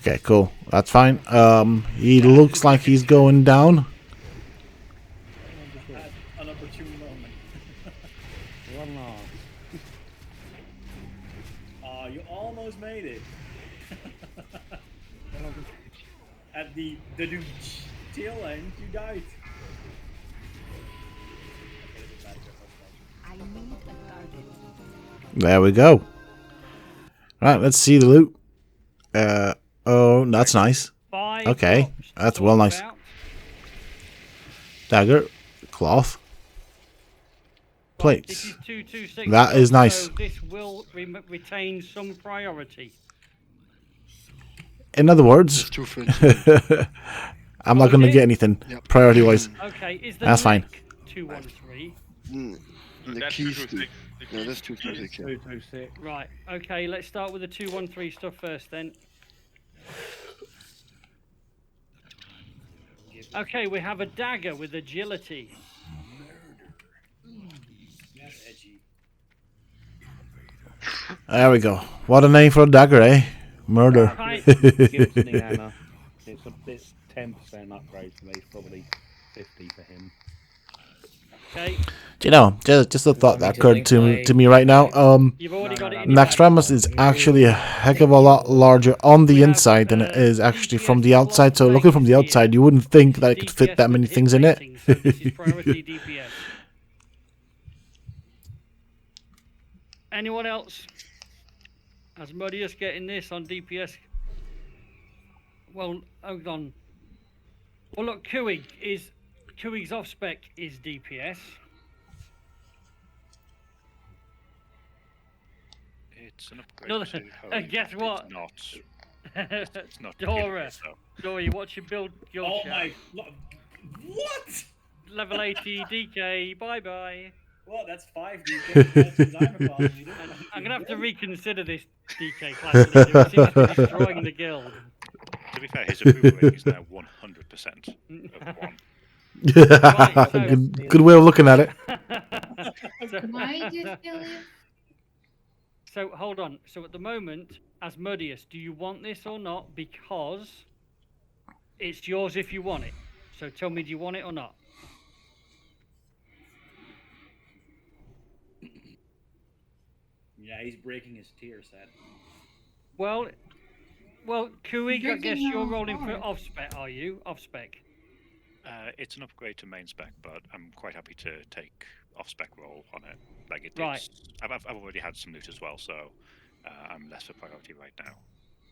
Okay, cool. That's fine. He looks like he's going down. An opportune moment. One last. You almost made it. At the tail end, you died. I need a target. There we go. Right, let's see the loot. Oh, that's nice. Okay, that's well nice. Dagger, cloth, plates. That is nice. So this will retain some priority. In other words, I'm not going to get anything priority-wise. Okay, is the that's fine. 213? The keys to... No, that's 226. 226. Right, okay, let's start with the 213 stuff first then. Okay, we have a dagger with agility. That's edgy. There we go. What a name for a dagger, eh? Murder. Guilty Anna. It's 10% upgrade for me. It's probably 50 for him. Okay. Do you know, just a thought that occurred to me right now. You've already got it in your Naxxramas is actually a heck of a lot larger on the inside than it is actually from the outside. So looking from the outside, you wouldn't think that it could fit that many things in it. So this is priority DPS. Anyone else? Asmodeus getting this on DPS? Well, hold on. Well, look, Kuig's off spec is DPS. It's an upgrade. No, to holy, guess what? It's not. Dora, so. Dora, what's your build? Oh my! What? Level 80 DK. Bye bye. Well, that's 5 DK. Since I'm a class leader. I'm gonna have to reconsider this DK class leader. It seems to be destroying the guild. To be fair, his approval rating is now 100% of 1. Right, so, good way of looking at it. Why did Philip? So hold on. So at the moment, Asmodeus, do you want this or not? Because it's yours if you want it. So tell me, do you want it or not? Yeah, he's breaking his tier set. Well, Kuig, I guess you're Breaking rolling our for heart. off spec, are you? Off spec. It's an upgrade to main spec, but I'm quite happy to take off spec roll on it. Like it, Right. I've already had some loot as well, so I'm less of a priority right now.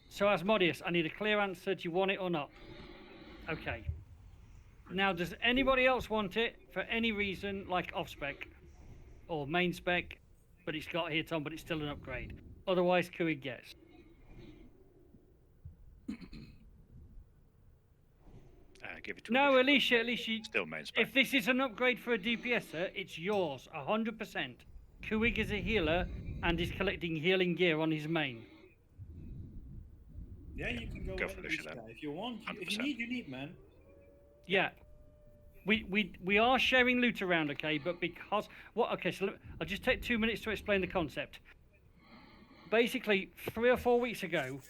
So Asmodeus, I need a clear answer. Do you want it or not? Okay. Now, does anybody else want it for any reason, like off spec or main spec, but it's got hit on, but it's still an upgrade? Otherwise, Kuig gets. Give it to No, Alicia. Alicia, Still main spec. if this is an upgrade for a DPSer, it's yours, 100%. Kuig is a healer and is collecting healing gear on his main. Yeah, you can go for in Alicia this then. guy. If you want, if you 100%. need, you need, man. Yeah. We are sharing loot around, okay? But because okay, so I'll just take 2 minutes to explain the concept. Basically, 3 or 4 weeks ago,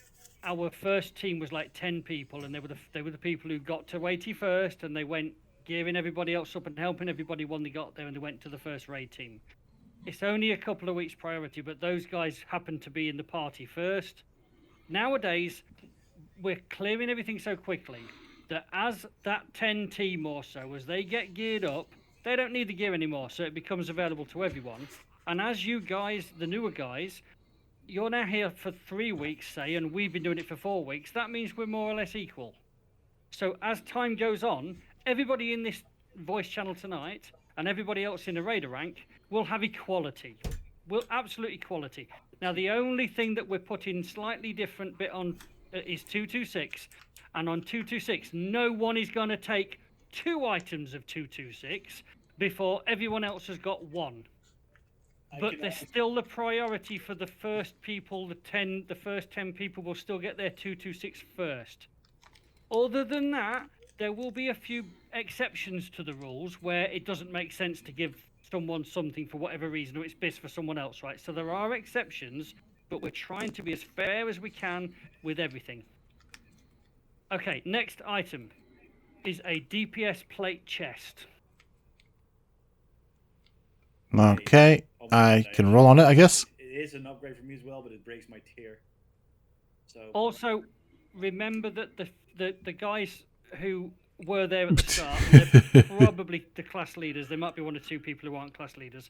our first team was like 10 people, and they were the people who got to 80 first, and they went gearing everybody else up and helping everybody when they got there, and they went to the first raid team. It's only a couple of weeks priority, but those guys happened to be in the party first. Nowadays, we're clearing everything so quickly that as that 10 team or so, as they get geared up, they don't need the gear anymore, so it becomes available to everyone. And as you guys, the newer guys, you're now here for 3 weeks, say, and we've been doing it for 4 weeks, that means we're more or less equal. So as time goes on, everybody in this voice channel tonight and everybody else in the raider rank will have equality. Will absolute equality. Now, the only thing that we're putting slightly different bit on is 226. And on 226, no one is going to take 2 items of 226 before everyone else has got 1. But there's still the priority for the first people, the first 10 people will still get their 226 first. Other than that, there will be a few exceptions to the rules where it doesn't make sense to give someone something for whatever reason, or it's best for someone else, right? So there are exceptions, but we're trying to be as fair as we can with everything. Okay, next item is a DPS plate chest. Okay, I can roll on it, I guess. It is an upgrade for me as well, but it breaks my tier. So Also, remember that the guys who were there at the start, they're probably the class leaders. There might be 1 or 2 people who aren't class leaders.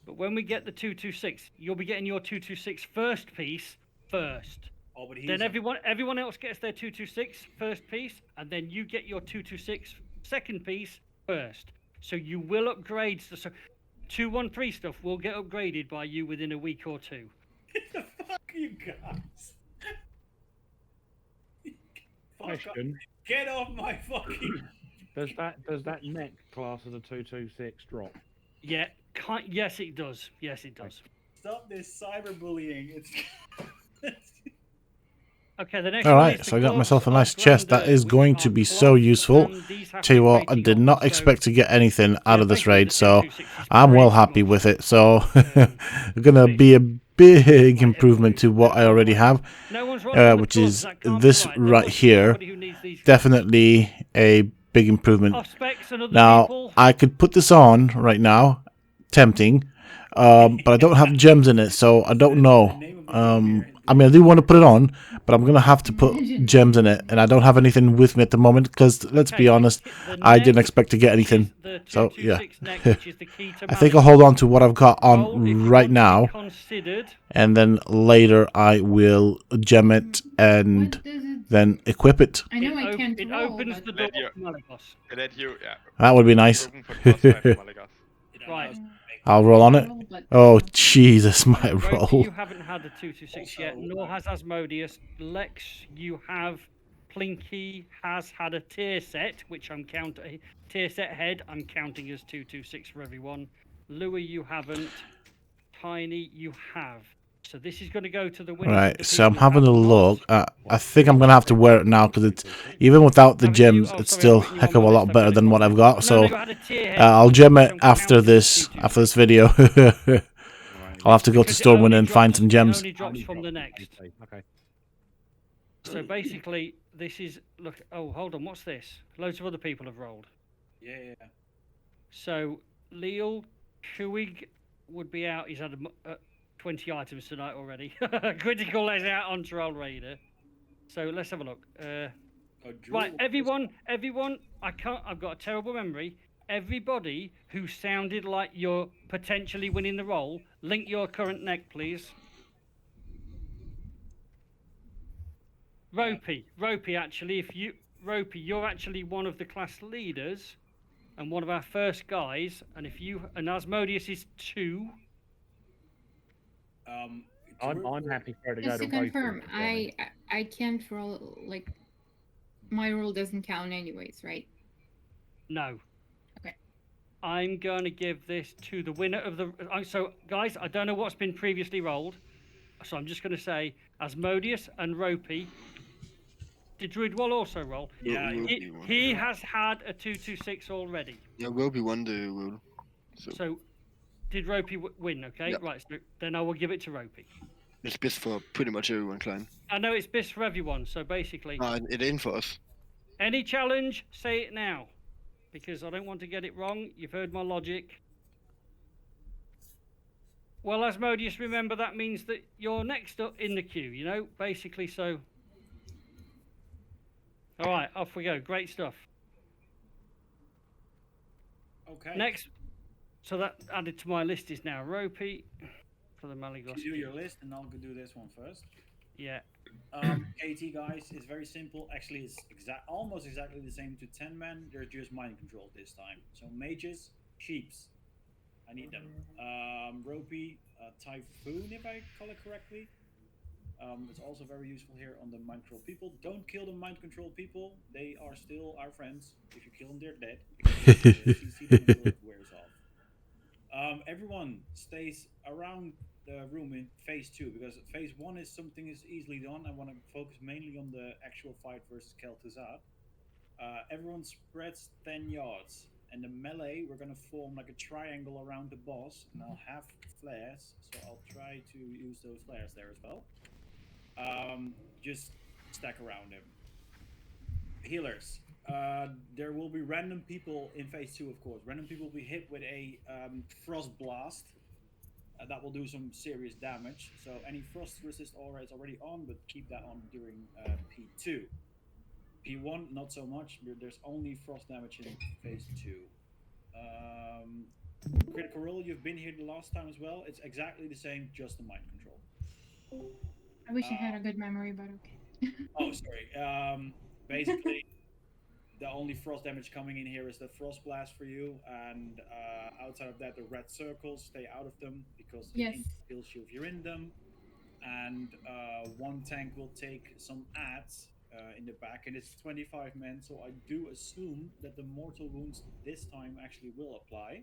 But when we get the 226, you'll be getting your 226 first piece first. Oh, but Then everyone else gets their 226 first piece, and then you get your 226 second piece first. So you will upgrade. So 213 stuff will get upgraded by you within a week or 2. the fuck you guys? Question. Get off my fucking. Does that neck class as a 226 drop? Yeah, yes it does. Yes it does. Stop this cyberbullying. It's. Okay, the next All one right, is so the I got gloves myself a of nice chest. That grandeur, is which going are to be so cloth, useful. and these have Tell you what, I rating did on them. not So, expect to get anything out of this basically, raid, the so 226 is I'm well pretty happy much, with it. So um, gonna be a big right, improvement to what I already have, no one's right on the which gloves. is That can't be this right. There right must be here. somebody who needs these gloves. Definitely a big improvement. Off specs and other Now people. I could put this on right now, tempting, but I don't have gems in it, so I don't know. I mean, I do want to put it on, but I'm gonna have to put gems in it, and I don't have anything with me at the moment because, let's be honest, I didn't expect to get anything. So yeah, I think I'll hold on to what I've got on right now, and then later I will gem it and then equip it. I know I can't It roll, opens but... the door to Malygos. Let you, yeah. That would be nice. Open for plus 5 for Malygos. Right. I'll roll on it. Oh, Jesus, my Ropey, roll. you haven't had the 226 yet, nor has Asmodeus. Lex, you have. Plinky has had a tier set, which I'm counting. Tier set head, I'm counting as 226 for everyone. Louis, you haven't. Tiny, you have. So this is going to go to the winners. Right, so I'm having a look. I think I'm going to have to wear it now because it's, even without the gems, it's still a heck of a lot better than what I've got. So I'll gem it after this video. I'll have to go to Stormwind and find some gems. It only drops from the next. Okay. So basically, this is... Look, oh, hold on, what's this? Loads of other people have rolled. Yeah. So Leal Kuig would be out. He's had 20 items tonight already. Critical is out on Troll Raider. So let's have a look. Right, everyone, I've got a terrible memory. Everybody who sounded like you're potentially winning the roll, link your current neck, please. Ropey, actually, you're actually one of the class leaders and one of our first guys, and and Asmodeus is 2. I'm happy for her to go Just to to confirm, Ropey. I can't roll, like, my roll doesn't count anyways, right? No. Okay. I'm going to give this to the winner of the... So, guys, I don't know what's been previously rolled, so I'm just going to say Asmodeus and Ropey. Did Druidwall also roll? Yeah, he has had a 226 already. Yeah, Ropey won the roll. So did Ropey win? Okay, Yep. right. So then I will give it to Ropey. It's best for pretty much everyone, Klein. I know it's best for everyone. So basically, It ain't for us. Any challenge, say it now, because I don't want to get it wrong. You've heard my logic. Well, Asmodeus, remember that means that you're next up in the queue. You know, basically. So. All right, off we go. Great stuff. Okay. Next, so that added to my list is now Ropey for the Malygos. You do your list, and I'll do this one first. Yeah. KT, guys, is very simple. Actually, it's almost exactly the same to 10 men. They're just mind controlled this time. So mages, sheeps. I need them. Ropey, Typhoon, if I call it correctly. It's also very useful here on the mind control people. Don't kill the mind control people. They are still our friends. If you kill them, they're dead. CC them until it wears off. Everyone stays around the room in phase 2 because phase 1 is something is easily done. I want to focus mainly on the actual fight versus Kel'Thuzad. Everyone spreads 10 yards. And the melee, we're gonna form like a triangle around the boss, and I'll have flares, so I'll try to use those flares there as well. Just stack around him. Healers. There will be random people in phase 2, of course. Random people will be hit with a frost blast. That will do some serious damage. So any frost resist aura is already on, but keep that on during P2. P1, not so much. There's only frost damage in phase 2. Critical Role, you've been here the last time as well. It's exactly the same, just the mind control. I wish I had a good memory, but okay. Oh, sorry. Basically, the only frost damage coming in here is the frost blast for you, and outside of that, the red circles, stay out of them because it kills you if you're in them. And one tank will take some ads in the back, and it's 25 men, so I do assume that the mortal wounds this time actually will apply.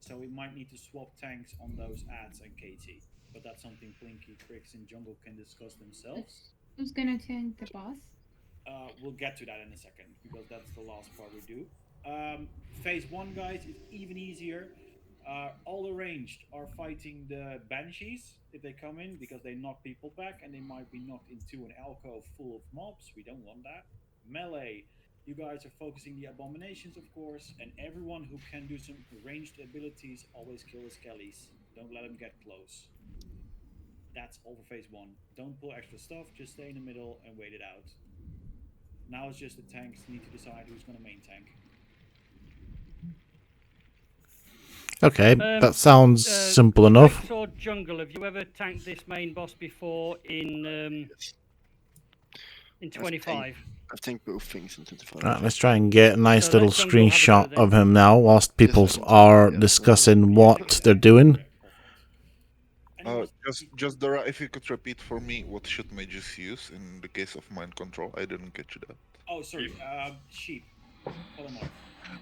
So we might need to swap tanks on those ads and KT, but that's something Plinky, Crix, and Jungle can discuss themselves. Who's gonna tank the boss? We'll get to that in a second because that's the last part we do. Phase 1, guys, is even easier. All the ranged are fighting the banshees if they come in because they knock people back and they might be knocked into an alcove full of mobs. We don't want that. Melee, you guys are focusing the abominations, of course, and everyone who can do some ranged abilities always kill the skellies. Don't let them get close. That's all for phase 1. Don't pull extra stuff, just stay in the middle and wait it out. Now it's just the tanks need to decide who's going to main tank. Okay, that sounds simple enough. Crix or jungle, have you ever tanked this main boss before in 25? I think both things in 25. Right, let's try and get a nice So little let Jungle have a go screenshot then. of him now whilst people are discussing what they're doing. Just Dora, if you could repeat for me what should mages use in the case of mind control. I didn't get you that. Oh, sorry. Sheep. Polymorph.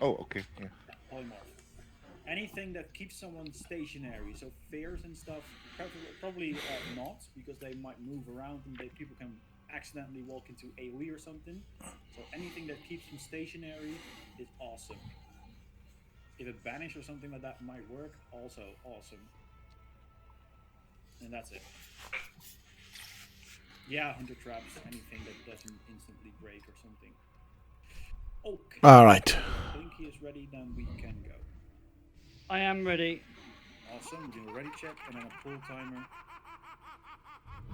Oh, okay. Yeah. Polymorph. Anything that keeps someone stationary, so fears and stuff, probably not, because they might move around and people can accidentally walk into AoE or something. So anything that keeps them stationary is awesome. If a banish or something like that might work, also awesome. And that's it. Yeah, hunter traps, anything that doesn't instantly break or something. Okay. All right. I think he is ready, then we can go. I am ready. Awesome, do a ready check and then a pull timer.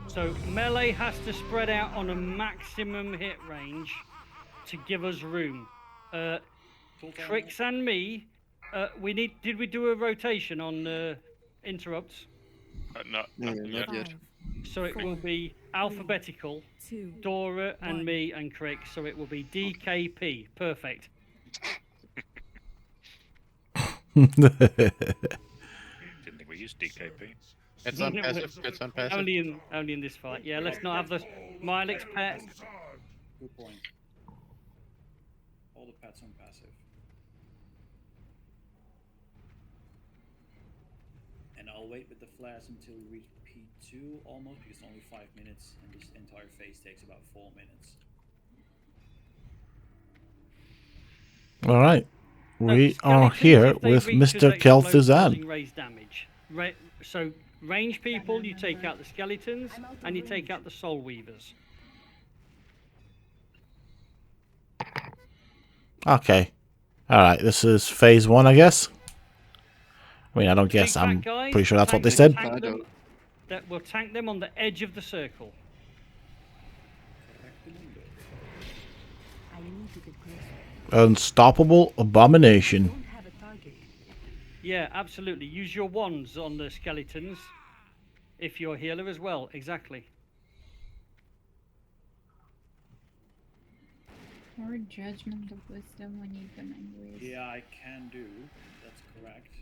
So melee has to spread out on a maximum hit range to give us room. Crix and me, did we do a rotation on interrupts? Not yet. So it will be alphabetical, Dora and me and Crix, so it will be DKP. Perfect. Didn't think we used DKP. It's on passive. It's on passive. Only in this fight. Yeah, let's not have the Milex pet. Good point. All the pets on passive. And I'll wait with the flares until we reach P2 almost, because it's only 5 minutes and this entire phase takes about 4 minutes. All right. We are here with Mr. Kel'Thuzad. Raise damage. So range people, you take out the skeletons and you take out the soul weavers. Okay. All right. This is phase 1, I guess. I mean, I don't guess. I'm pretty sure that's what they said. We'll tank them on the edge of the circle. Unstoppable abomination. Yeah, absolutely. Use your wands on the skeletons if you're a healer as well. Exactly. Or judgment of wisdom, we need them anyways. Yeah, I can do. That's correct.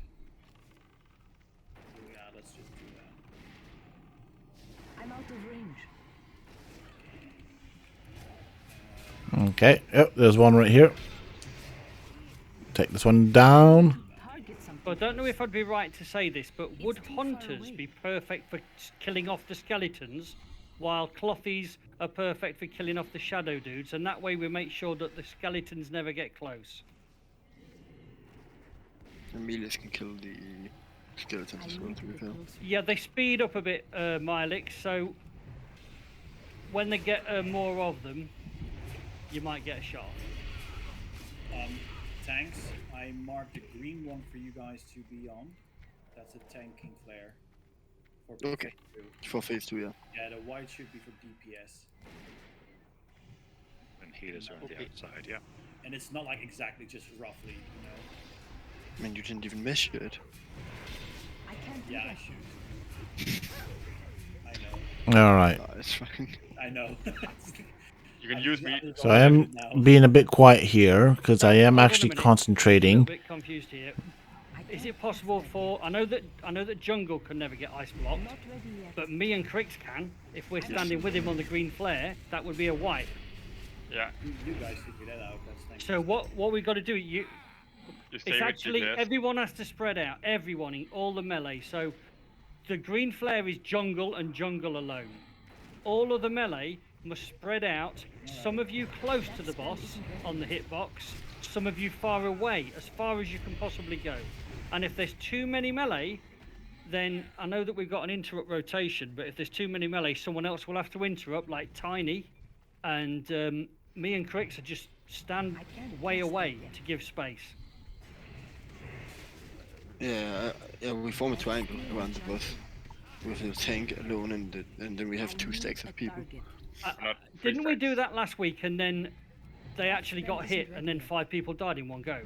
So yeah, let's just do that. I'm out of range. Okay. Yep, there's one right here. Take this one down. I don't know if I'd be right to say this, but would hunters be perfect for killing off the skeletons, while clothies are perfect for killing off the shadow dudes, and that way we make sure that the skeletons never get close? Amelius can kill the skeletons as well, to be fair. Yeah, they speed up a bit, Milex, so when they get more of them, you might get a shot. Tanks, I marked the green one for you guys to be on. That's a tanking flare. Okay. For phase 2, yeah. Yeah, the white should be for DPS. And healers are on the outside, yeah. And it's not like exactly just roughly, you know. I mean, you didn't even miss yet. Yeah, I should. I know. All right. It's fucking... I know. You can use me. So I am being a bit quiet here because I am actually I'm a concentrating. bit confused here. Is it possible for I know that jungle can never get ice blocked, but me and Crix can. If we're standing with him on the green flare, that would be a wipe. Yeah. You guys figure that out. That's So what we got to do? It's actually DPS. everyone has to spread out. Everyone in all the melee. So the green flare is jungle and jungle alone. All of the melee must spread out. Some of you close to the boss on the hitbox, some of you far away, as far as you can possibly go. And if there's too many melee, then I know that we've got an interrupt rotation, but if there's too many melee, someone else will have to interrupt, like Tiny. And me and Crix are just stand way away to give space. Yeah, we form a triangle around the boss with a tank alone, and then we have 2 stacks of people. Didn't we do that last week, and then they actually got hit, and then 5 people died in one go?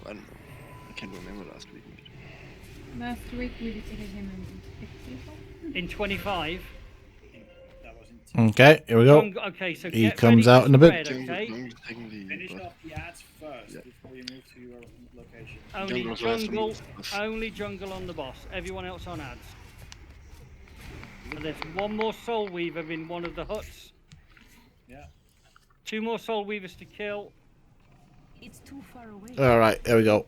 I don't know. I can't remember last week. Last week we defeated him in 6 people. In 25. Okay, here we go. Okay, so He comes out in a bit. Okay. Finish off the ads first before you move to your location. Only jungle on the boss. Everyone else on ads. And there's 1 more soul weaver in one of the huts. Yeah. 2 more soul weavers to kill. It's too far away. All right, there we go.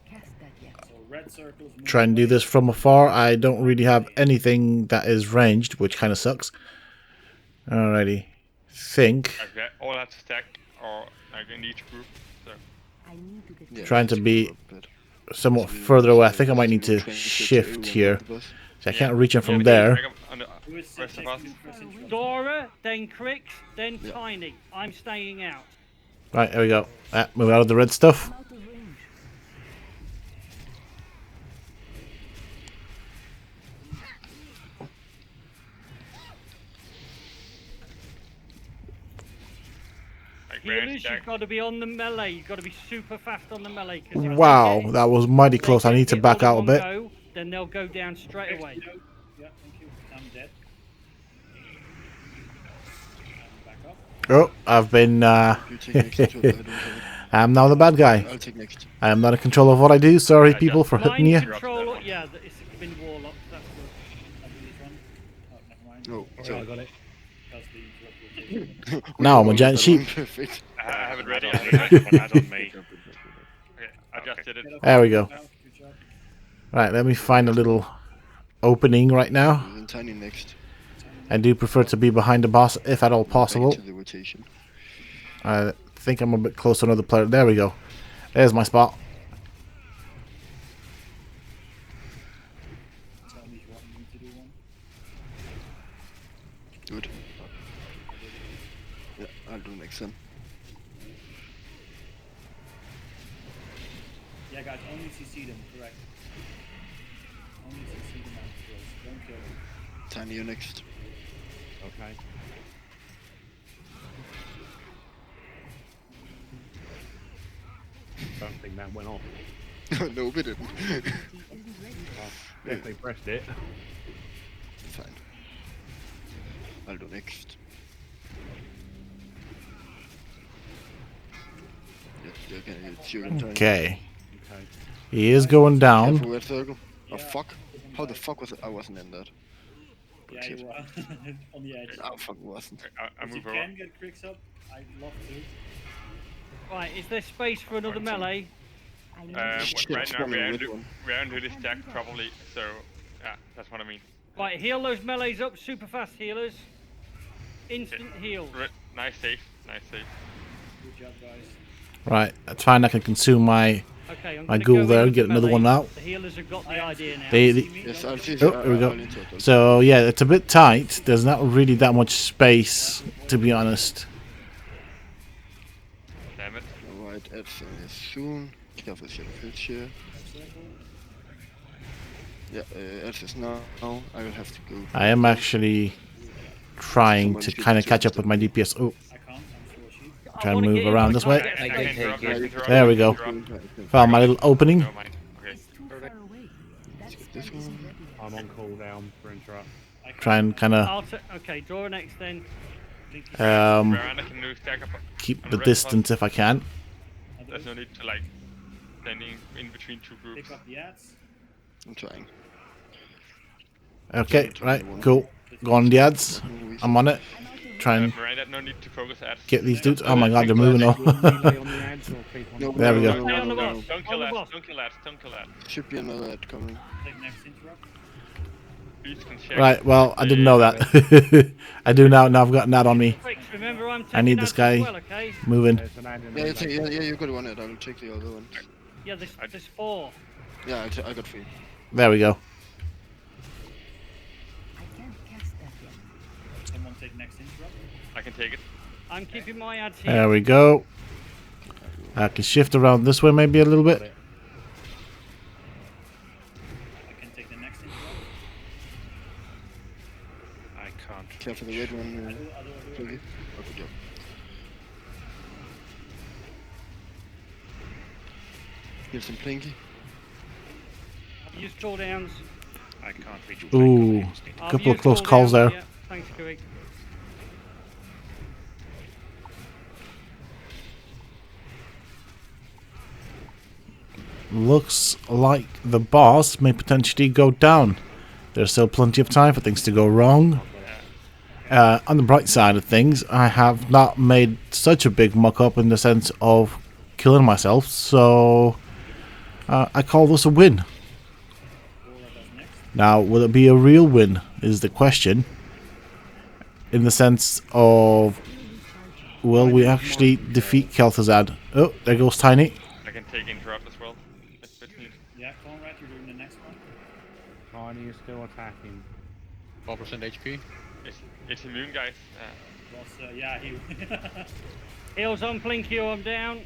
So red circles. Try and do this from afar. I don't really have anything that is ranged, which kind of sucks. Alrighty. Think. Okay, all have to stack, or like in each group. So. Trying to be somewhat further away. I think I might need to shift here. So I can't reach him from there. Dora, then Crix, then Tiny. I'm staying out. Right, there we go. Move out of the red stuff. Healers, you've got to be on the melee. You've got to be super fast on the melee. Wow, that was mighty close. I need to back out a bit. Then they'll go down straight away. Yeah, thank you. I'm dead. Back up. Oh, I've been. I'm now the bad guy. I'll take next. I am not in control of what I do. Sorry, people, for hitting you. Yeah, it's been warlocked. That's good. Oh, I got it. Now I'm a giant sheep. Perfect. I have it ready. On me. Okay, I just did it. There we go. Right, let me find a little opening right now. Tiny next. I do prefer to be behind the boss if at all possible. To the rotation. I think I'm a bit close to another player. There we go. There's my spot. Good. Yeah, I'll do next then. Yeah, guys, only CC them, correct. Only CC them out close. Don't kill them. Tiny, you're next. Okay. Don't think that went off. No, we didn't. Definitely pressed it. Fine. I'll do next. It's your turn. Okay. He is going down. Careful, red circle. Oh fuck. How the fuck was it? I wasn't in that. Yeah, you were on the edge. Oh fuck, wasn't. I If move you over. can get Crix up, I'd love to. Right, is there space for another melee? Right now we're under the stack probably, so yeah, that's what I mean. Right, heal those melees up, super fast healers. Instant heal. Nice save, nice save. Good job, guys. Right, that's fine. I can consume my ghoul there and get another one out. The healers have got the idea now. Yes, I'll see. Oh, there we go. So yeah, it's a bit tight. There's not really that much space, to be honest. Damn it. Alright, everything is soon. Careful, shit here. Yeah, Ed is now. I will have to go. I am actually trying to kind of catch up with my DPS. Oh, try and move around this way. There we go. Found my little opening. This one. I'm on cooldown for interrupt. Try and kind of Okay, draw next then. keep the distance if I can. There's no need to like standing in between two groups. Pick up the ads. I'm trying. Okay, right, cool. Go on the ads. I'm on it. Try and Miranda, no need to focus ads. get these dudes. Oh my god, they're moving on. There we go. Stay on the boss. Don't kill ads, don't kill ads, don't kill ads. Should be another ad coming. Take next interrupt. Please can check. Right, well, I didn't know that. I do now. Now I've got Nat on me. Quick, remember I'm I need taking this ads as guy well, okay? moving. There's an ad in Yeah, the yeah, yeah, you got one. I will take the other ones. Yeah, there's 4. Yeah, I got 3. There we go. Someone take next interrupt. I can take it. I'm keeping my ads here. There we go. I can shift around this way maybe a little bit. I can take the next interrupt. I can't. Care for the red one. I'll do Plinky. it. Okay, job. Give some Plinky. Use cooldowns. I can't reach. Ooh, I've couple of used close calls cooldowns, there. Yeah, thanks, Craig. Looks like the boss may potentially go down. There's still plenty of time for things to go wrong. On the bright side of things, I have not made such a big muck-up in the sense of killing myself, so I call this a win. Now, will it be a real win, is the question. In the sense of, will we actually defeat Kel'Thuzad? Oh, there goes Tiny. I can take interrupt as well. If it's needed. Yeah, Conrad, you're doing the next one. Tiny is still attacking. 4% HP. It's immune, guys. Was, yeah, he. Heals on Plinky or I'm down.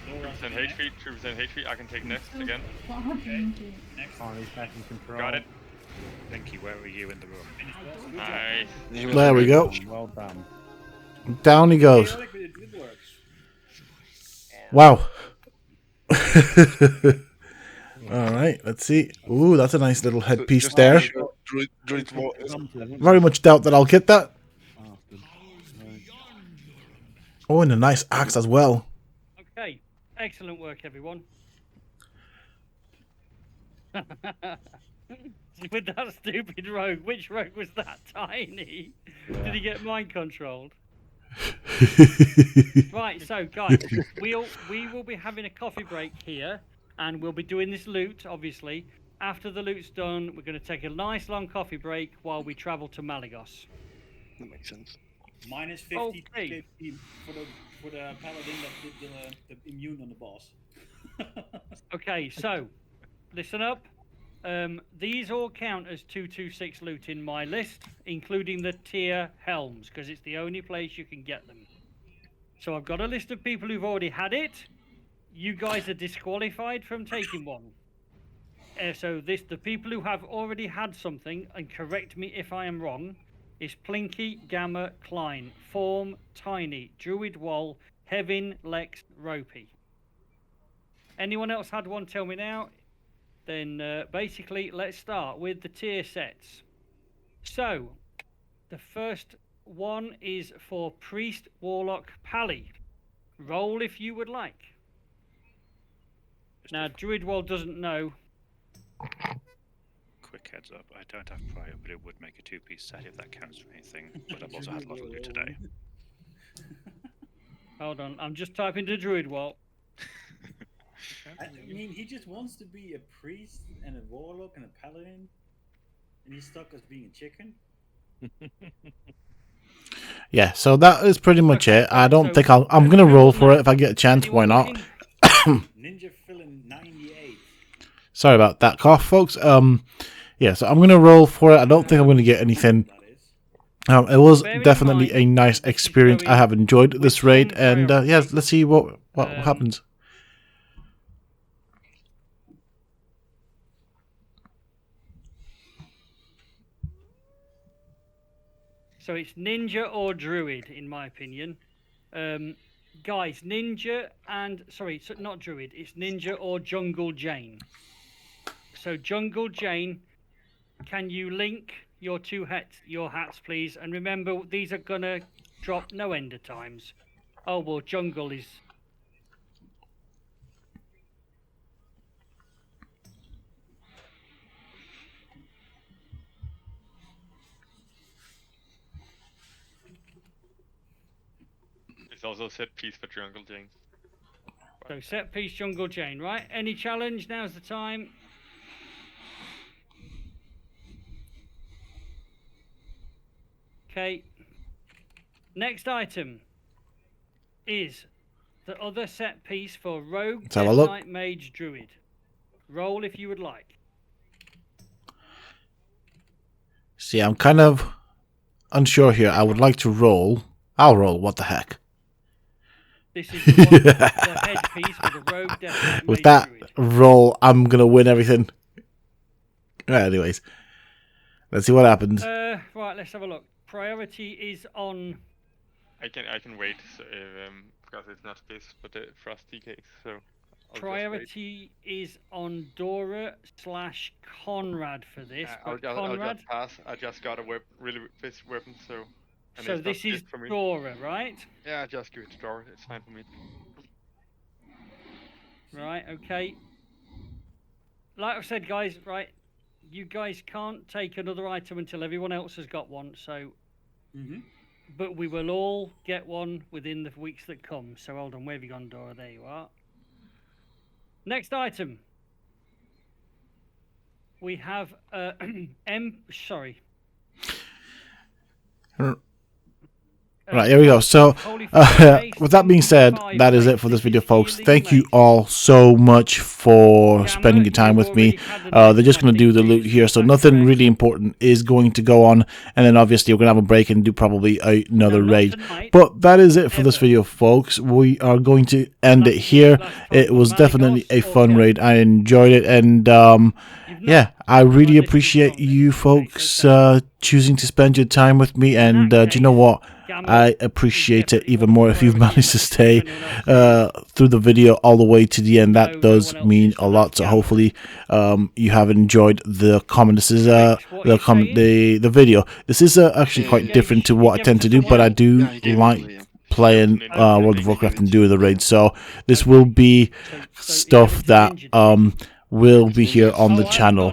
2% HP, 2% HP. I can take next again. Okay. Next. Tiny's back in control. Got it. Thinky, where are you in the room? Finish boss. Good Nice. job. There we go. Well done. Down he goes. Chaotic, but it works. Wow. Alright, let's see. Ooh, that's a nice little headpiece Just there. Very much doubt that I'll get that. Oh, and a nice axe as well. Okay, excellent work, everyone. With that stupid rogue, which rogue was that? Tiny? Yeah. Did he get mind controlled? Right, so guys, we will be having a coffee break here, and we'll be doing this loot, obviously. After the loot's done, we're going to take a nice long coffee break while we travel to Malagos. That makes sense. Minus 50 Okay. for the paladin that did the immune on the boss. Okay, so listen up. These all count as 226 loot in my list, including the tier helms, because it's the only place you can get them. So I've got a list of people who've already had it. You guys are disqualified from taking one. So the people who have already had something, and correct me if I am wrong, is Plinky, Gamma, Klein, Form, Tiny, Druid Wall, Hevin, Lex, Ropey. Anyone else had one? Tell me now. Then basically, let's start with the tier sets. So, the first one is for Priest, Warlock, Pally. Roll if you would like. Now, Druid Wall doesn't know. Quick heads up, I don't have prior, but it would make a 2-piece set if that counts for anything. But I've also had a lot of loot today. Hold on, I'm just typing to Druid Wall. I mean, he just wants to be a priest and a warlock and a paladin, and he's stuck as being a chicken. Yeah, so that is pretty much it. I don't think I'm gonna roll for it if I get a chance. Why not? Ninja Villain 98. Sorry about that cough, folks. Yeah, so I'm gonna roll for it. I don't think I'm gonna get anything. It was definitely a nice experience. I have enjoyed this raid, and yeah, let's see what happens. So it's ninja or druid, in my opinion. Guys, ninja and... Sorry, so not druid. It's ninja or jungle Jane. So jungle Jane, can you link your your hats, please? And remember, these are going to drop no ender times. Oh, well, jungle is... It's also set piece for Jungle Jane. So set piece jungle Jane, right? Any challenge? Now's the time. Okay. Next item is the other set piece for Rogue, Let's have a Death look. Knight, Mage, Druid. Roll if you would like. See, I'm kind of unsure here. I would like to roll. I'll roll. What the heck? This is the, one, the headpiece for the Rogue, Death Knight, With Mage, that Druid. roll, I'm gonna win everything. Right, anyways, let's see what happens. Right, let's have a look. Priority is on. I can wait because it's not this, but the Frost DK. So I'll just wait. Priority is on Dora/Conrad for this. I'll Conrad. just pass. I just got a this weapon, so. And So it's this not is good for me. Dora, right? Yeah, just give it to Dora. It's fine for me. Right. Okay. Like I said, guys. Right. You guys can't take another item until everyone else has got one. So. But we will all get one within the weeks that come. So hold on, where have you gone, Dora? There you are. Next item. We have sorry. Right, here we go. So, with that being said, that is it for this video, folks. Thank you all so much for spending your time with me. They're just going to do the loot here, so nothing really important is going to go on. And then, obviously, we're going to have a break and do probably another raid. But that is it for this video, folks. We are going to end it here. It was definitely a fun raid. I enjoyed it, and yeah, I really appreciate you folks choosing to spend your time with me. And do you know what? I appreciate it even more if you've managed to stay through the video all the way to the end. That does mean a lot. So hopefully you have enjoyed the comment. This is the video. This is actually quite different to what I tend to do, but I do like playing World of Warcraft and doing the raids. So this will be stuff that will be here on the channel.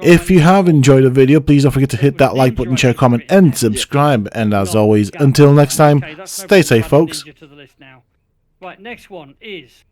If you have enjoyed the video, please don't forget to hit that like button, share, comment, and subscribe. And as always, until next time, stay safe, folks. Right, next one is